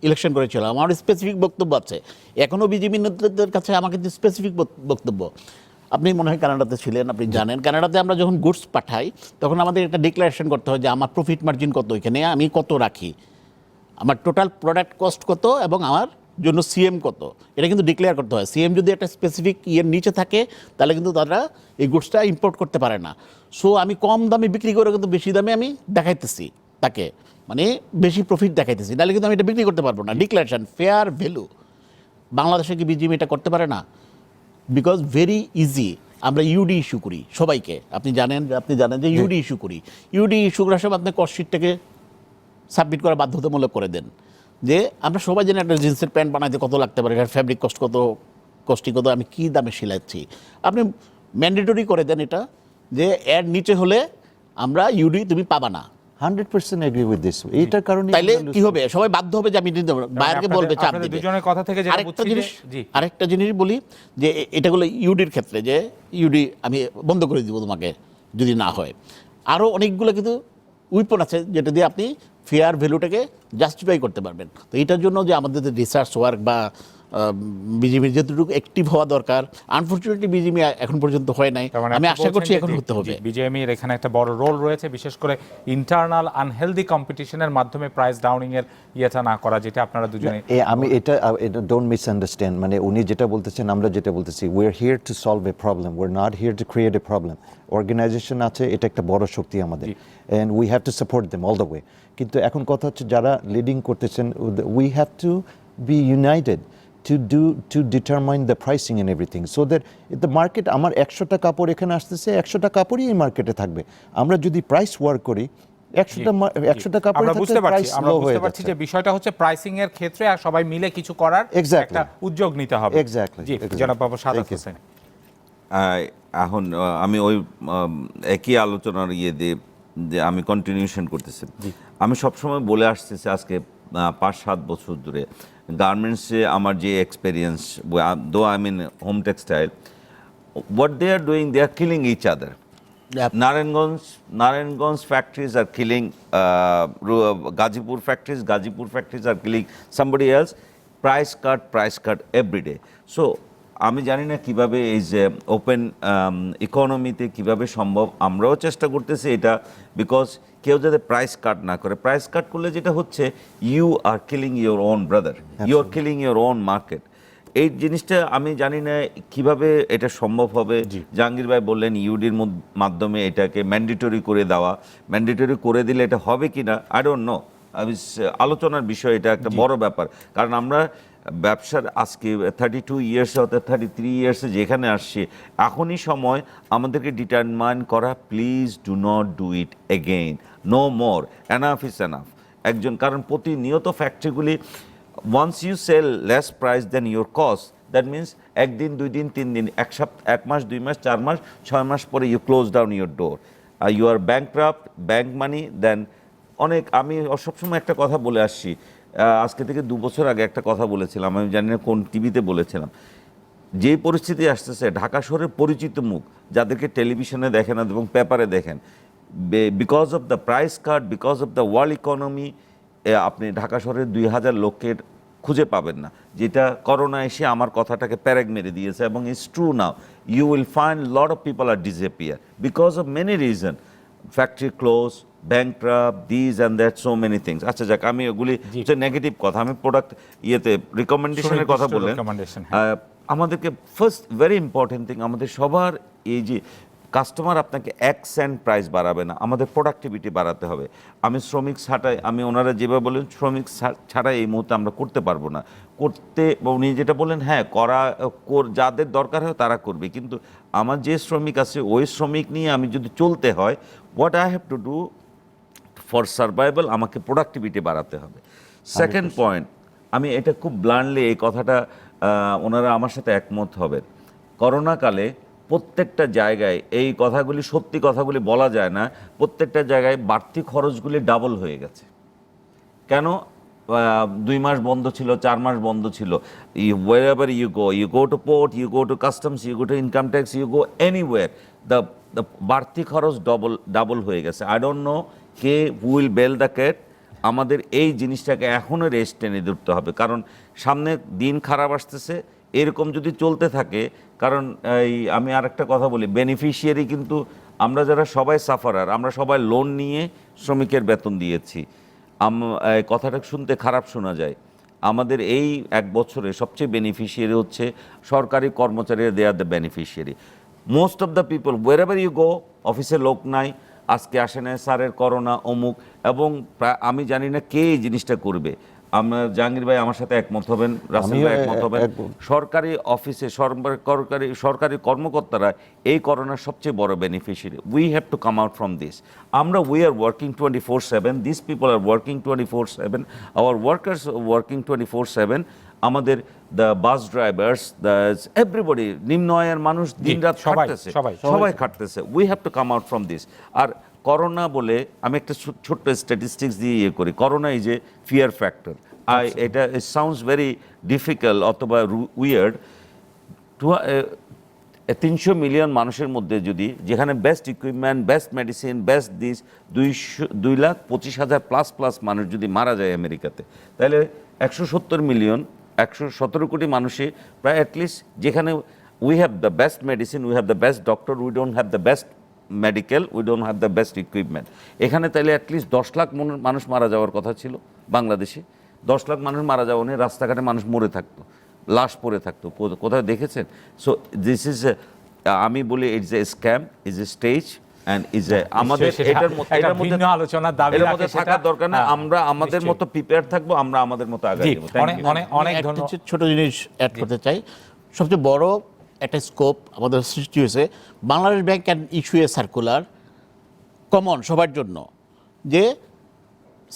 S2: ইলেকশন করেছিলাম, আমার স্পেসিফিক বক্তব্য আছে। এখনও বিজেপি নেতৃত্বের কাছে আমাকে যে স্পেসিফিক বক্তব্য, আপনি মনে হয় কানাডাতে ছিলেন, আপনি জানেন কানাডাতে আমরা যখন গুডস পাঠাই তখন আমাদের একটা ডিক্লারেশন করতে হয় যে আমার প্রফিট মার্জিন কত, এখানে আমি কত রাখি, আমার টোটাল প্রোডাক্ট কস্ট কত, এবং আমার জন্য সিএম কত, এটা কিন্তু ডিক্লেয়ার করতে হয়। সিএম যদি একটা স্পেসিফিক ইয়ের নিচে থাকে তাহলে কিন্তু তারা এই গুডসটা ইম্পোর্ট করতে পারে না। সো আমি কম দামে বিক্রি করে কিন্তু বেশি দামে আমি দেখাইতেছি তাকে, মানে বেশি প্রফিট দেখাইতেছি, নাহলে কিন্তু আমি এটা বিক্রি করতে পারবো না। Declaration, fair value. বাংলাদেশে কি বিজিএম এটা করতে পারে না? বিকজ ভেরি ইজি, আমরা ইউডি ইস্যু করি সবাইকে, আপনি জানেন যে ইউডি ইস্যু করি। ইউডি ইস্যু করার সময় আপনি কস্টশিটটাকে সাবমিট করা বাধ্যতামূলক করে দেন, যে আমরা সবাই জানি একটা জিন্সের প্যান্ট বানাইতে কত লাগতে পারে, এটার ফ্যাব্রিক কস্ট কত, কস্টিং কত, আমি কী দামে সিলাচ্ছি, আপনি ম্যান্ডেটরি করে দেন এটা, যে এর নিচে হলে আমরা ইউডি তুমি পাবা না।
S4: 100% এগ্রি উইথ দিস। এইটার কারণে
S2: তাইলে কি হবে, সবাই বাধ্য হবে যে আমি নিতে পারবো, বাইরকে বলবে, চাপ
S1: আপনাদের
S2: দিবে।
S1: দুজনের কথা থেকে যেটা বুঝছি যে, জি,
S2: আরেকটা জিনিস বলি, যে এটাগুলো ইউডির ক্ষেত্রে, যে ইউডি আমি বন্ধ করে দিব তোমাকে যদি না হয়। আরও অনেকগুলো কিন্তু উইপন আছে যেটা দিয়ে আপনি ফেয়ার ভ্যালুটাকে জাস্টিফাই করতে পারবেন। তো এটার জন্য যে আমাদের রিসার্চ ওয়ার্ক বা বিজিবির যেটুকু অ্যাক্টিভ হওয়া দরকার, আনফর্চুনেটলি বিজিবি এখন পর্যন্ত হয় নাই, আমি আশা করছি এখন হতে হবে।
S1: বিজিএমইর এখানে একটা বড় রোল রয়েছে, বিশেষ করে ইন্টারনাল আনহেলদি কম্পিটিশনের মাধ্যমে প্রাইস ডাউনিং এর ইয়েটা না করা, যেটা আপনারা দুজনে।
S4: আমি এটা ডোন্ট মিসআন্ডারস্ট্যান্ড, মানে উনি যেটা বলতেছেন আমরা যেটা বলতেছি, we are here to solve a problem, we are not here to create a problem. Organisation আছে, এটা একটা বড় শক্তি আমাদের, and we have to support them all the way. কিন্তু এখন কথা হচ্ছে যারা লিডিং করতেছেন, we have to be united to determine the pricing and everything, so that the market, আমার 100টা কাপড় এখানে আসতেছে, 100টা কাপড়ই এই মার্কেটে থাকবে। আমরা যদি প্রাইস ওয়ার্ক করি, 100টা কাপড়
S1: আমরা বুঝতে পারছি,
S4: আমরা বুঝতে
S1: পারছি যে বিষয়টা হচ্ছে প্রাইসিং এর ক্ষেত্রে আর সবাই মিলে কিছু করার একটা উদ্যোগ নিতে হবে।
S4: এক্স্যাক্টলি।
S1: জি, জনাব বাবু সাদাত হোসেন।
S3: এখন আমি ওই একই আলোচনার দিয়ে যে আমি কন্টিনিউশন করতেছি। আমি সবসময় বলে আসতেছি আজকে 5-7 বছর ধরে, গার্মেন্টসে আমার যে experience, though I mean home textile, what they are doing, they are killing each other. Narayanganj factories are killing Gazipur factories are killing somebody else. Price cut every day. So আমি জানি না কিভাবে এই যে ওপেন ইকোনমিতে কিভাবে সম্ভব, আমরাও চেষ্টা করতেছি এটা, বিকজ কেউ যাতে প্রাইস কাট না করে। প্রাইস কাট করলে যেটা হচ্ছে, you are killing your own brother, you are killing your own market. এই জিনিসটা আমি জানি না কিভাবে এটা সম্ভব হবে। জাহাঙ্গীর ভাই বললেন ইউডির মাধ্যমে এটাকে ম্যান্ডেটরি করে দেওয়া, ম্যান্ডেটরি করে দিলে এটা হবে কি না আই ডোন্ট নো। আলোচনার বিষয়, এটা একটা বড় ব্যাপার। কারণ আমরা ব্যবসার আজকে 32 ইয়ার্সে অর্থাৎ 33 ইয়ার্সে যেখানে আসছি, এখনই সময় আমাদেরকে ডিটারমাইন করা, please do not do it again, no more, enough is enough. কারণ প্রতিনিয়ত ফ্যাক্টরিগুলি, once you sell less price than your cost, that means একদিন, 2 দিন, 3 দিন, 1 সপ্তাহ, 1 মাস, 2 মাস, 4 মাস, 6 মাস পরে you close down your door, you are bankrupt, bank money, then অনেক। আমি সবসময় একটা কথা বলে আসছি, আজকে থেকে 2 বছর আগে একটা কথা বলেছিলাম, আমি জানি না কোন টিভিতে বলেছিলাম, যে পরিস্থিতি আসতেছে, ঢাকা শহরের পরিচিত মুখ যাদেরকে টেলিভিশনে দেখেন এবং পেপারে দেখেন, because of the price cut, because of the world economy, আপনি ঢাকা শহরের 2000 লোকের খুঁজে পাবেন না। যেটা করোনা এসে আমার কথাটাকে প্যারেগ মেরে দিয়েছে, এবং it's true now. You will find lot of people are disappear because of many reason, factory close, bankrupt, these and that, so many things. আচ্ছা যাক, আমি ওগুলি হচ্ছে নেগেটিভ কথা। আমি প্রোডাক্ট রিকমেন্ডেশনের কথা বললেন। আমাদেরকে ফার্স্ট ভেরি ইম্পর্টেন্ট থিং, আমাদের সবার এই যে কাস্টমার আপনাকে 1 সেন্ট প্রাইস বাড়াবে না, আমাদের প্রোডাক্টিভিটি বাড়াতে হবে। আমি শ্রমিক ছাড়াই, আমি ওনারা যেভাবে বলেন শ্রমিক ছাড়াই এই মুহূর্তে আমরা করতে পারবো না। উনি যেটা বললেন, হ্যাঁ যাদের দরকার হয় তারা করবে, কিন্তু আমার যে শ্রমিক আছে ওই শ্রমিক নিয়ে আমি যদি চলতে হয়, what I have to do for survival, আমাকে প্রোডাক্টিভিটি বাড়াতে হবে। সেকেন্ড পয়েন্ট, আমি এটা খুব ব্লান্ডলি এই কথাটা, ওনারা আমার সাথে একমত হবেন, করোনাকালে প্রত্যেকটা জায়গায় এই কথাগুলি, সত্যি কথাগুলি বলা যায় না, প্রত্যেকটা জায়গায় বাড়তি খরচগুলি ডাবল হয়ে গেছে। কেন? 2 মাস বন্ধ ছিল, 4 মাস বন্ধ ছিল। wherever you go to port, you go to customs, you go to income tax, you go anywhere, the বাড়তি খরচ ডাবল হয়ে গেছে। আই ডোন্ট নো কে উইল বেল দ্য ক্যাট। আমাদের এই জিনিসটাকে এখনও রেস্ট টেনে ধরতে হবে, কারণ সামনে দিন খারাপ আসতেছে। এরকম যদি চলতে থাকে, কারণ আমি আরেকটা কথা বলি, বেনিফিশিয়ারি কিন্তু আমরা যারা সবাই সাফারার, আমরা সবাই লোন নিয়ে শ্রমিকের বেতন দিয়েছি। কথাটা শুনতে খারাপ শোনা যায়, আমাদের এই 1 বছরে সবচেয়ে বেনিফিশিয়ারি হচ্ছে সরকারি কর্মচারীরা, they are the beneficiary. Most of the people, wherever you go, অফিসে লোক নাই, আজকে আসে না, স্যারের করোনা অমুক, এবং আমি জানি না কে এই জিনিসটা করবে। আমার জাহাঙ্গীর ভাই আমার সাথে একমত হবেন, রাসেল ভাই একমত হবেন, সরকারি অফিসে সরকারি কর্মকর্তারা এই করোনার সবচেয়ে বড় beneficiary. We have to come out from this. We are working 24/7, this people are working 24/7, our workers working 24/7, আমাদের the bus drivers, the everybody, নিম্ন আয়ের মানুষ দিনরাত খাটতেছে, সবাই খাটতেছে। We have to come out from this. আর করোনা বলে আমি একটা ছোট্ট স্ট্যাটিস্টিক্স দিয়ে করি, corona is a fear factor. এটা সাউন্ডস ভেরি ডিফিকাল্ট অথবা উইয়ার্ড। 300 মিলিয়ন মানুষের মধ্যে যদি, যেখানে best equipment, best medicine, best this, 2,25,000 plus মানুষ যদি মারা যায় আমেরিকাতে, তাহলে 117 কোটি মানুষে প্রায় অ্যাটলিস্ট, যেখানে we have the best medicine, we have the best doctor, we don't have the best medical, we don't have the best equipment. এখানে তাহলে অ্যাটলিস্ট 10 লাখ মানুষ মারা যাওয়ার কথা ছিল বাংলাদেশে। 10 লাখ মানুষ মারা যাওয়া নিয়ে রাস্তাঘাটে মানুষ মরে থাকতো, লাশ পড়ে থাকতো, কোথায় দেখেছেন? সো দিস ইজ, আমি বলি it's a scam, is a stage, and is a, আমাদের এটার মধ্যে
S1: আলোচনার দাবি রাখে,
S3: থাকার দরকার না। আমরা আমাদের মতো প্রিপেয়ার থাকবো, আমরা আমাদের মতো আগাই যাবো।
S1: অনেক
S2: ছোট জিনিস অ্যাড করতে চাই। সবচেয়ে বড় একটা স্কোপ আমাদের সৃষ্টি হয়েছে, Bangladesh bank can issue a circular common সবার জন্য, যে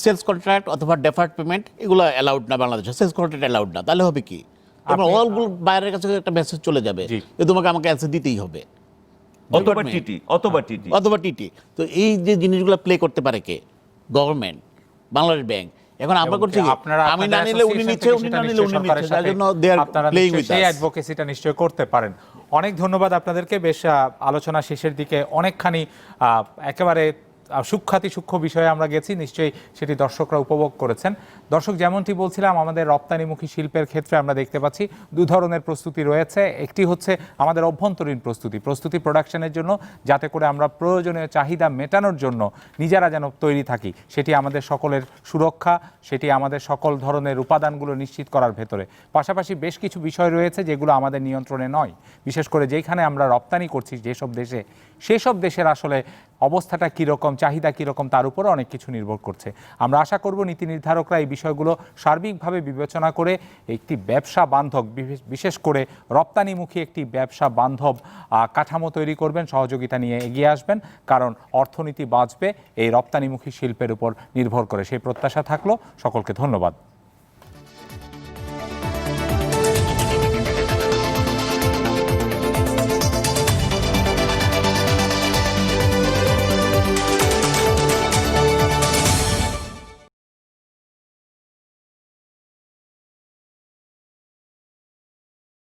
S2: সেলস কন্ট্রাক্ট অথবা ডেফার্ড পেমেন্ট এগুলো অ্যালাউড না বাংলাদেশে, সেলস কন্ট্রাক্ট অ্যালাউড না। তাহলে হবে কি, এবার অলগুলো বাইরের কাছে একটা মেসেজ চলে যাবে যে তোমাকে আমাকে অ্যান্সার দিতেই হবে, অথবা টিটি। তো এই যে জিনিসগুলো প্লে করতে পারে কে? Government, Bangladesh bank. এখন আমরা
S1: এবং
S2: করছি কি,
S1: আপনারা
S2: আমি না
S1: আপনাদের
S2: নিলে উনি
S1: association
S2: নিচ্ছে,
S1: থেকে
S2: উনি
S1: সেটা
S2: না নিলে
S1: নিশ্চয়ই
S2: উনি
S1: সরকারের
S2: নিচ্ছে, যার
S1: সাথে
S2: জন্য দে আর
S1: আপনারা
S2: প্লেইং
S1: নিশ্চয়ই
S2: উইথ
S1: সেই
S2: আস।
S1: অ্যাডভোকেসিটা নিশ্চয়ই করতে পারেন। অনেক ধন্যবাদ আপনাদেরকে। বেশ আলোচনা শেষের দিকে অনেকখানি একেবারে সূক্ষ্ম বিষয়ে আমরা গেছি, নিশ্চয়ই সেটি দর্শকরা উপভোগ করেছেন। দর্শক, যেমনটি বলছিলাম, আমাদের রপ্তানিমুখী শিল্পের ক্ষেত্রে আমরা দেখতে পাচ্ছি দু ধরনের প্রস্তুতি রয়েছে। একটি হচ্ছে আমাদের অভ্যন্তরীণ প্রস্তুতি প্রোডাকশনের জন্য, যাতে করে আমরা প্রয়োজনীয় চাহিদা মেটানোর জন্য নিজেরা যেন তৈরি থাকি, সেটি আমাদের সকলের সুরক্ষা, সেটি আমাদের সকল ধরনের উপাদানগুলো নিশ্চিত করার ভেতরে। পাশাপাশি বেশ কিছু বিষয় রয়েছে যেগুলো আমাদের নিয়ন্ত্রণে নয়, বিশেষ করে যেখানে আমরা রপ্তানি করছি যেসব দেশে, সেসব দেশের আসলে অবস্থাটা কীরকম, চাহিদা কীরকম, তার উপরে অনেক কিছু নির্ভর করছে। আমরা আশা করব নীতি নির্ধারকরা এই বিষয়গুলো সার্বিকভাবে বিবেচনা করে একটি ব্যবসা বান্ধব, বিশেষ করে রপ্তানিমুখী একটি ব্যবসা বান্ধব কাঠামো তৈরি করবেন, সহযোগিতা নিয়ে এগিয়ে আসবেন। কারণ অর্থনীতি বাঁচবে এই রপ্তানিমুখী শিল্পের উপর নির্ভর করে, সেই প্রত্যাশা থাকলো। সকলকে ধন্যবাদ।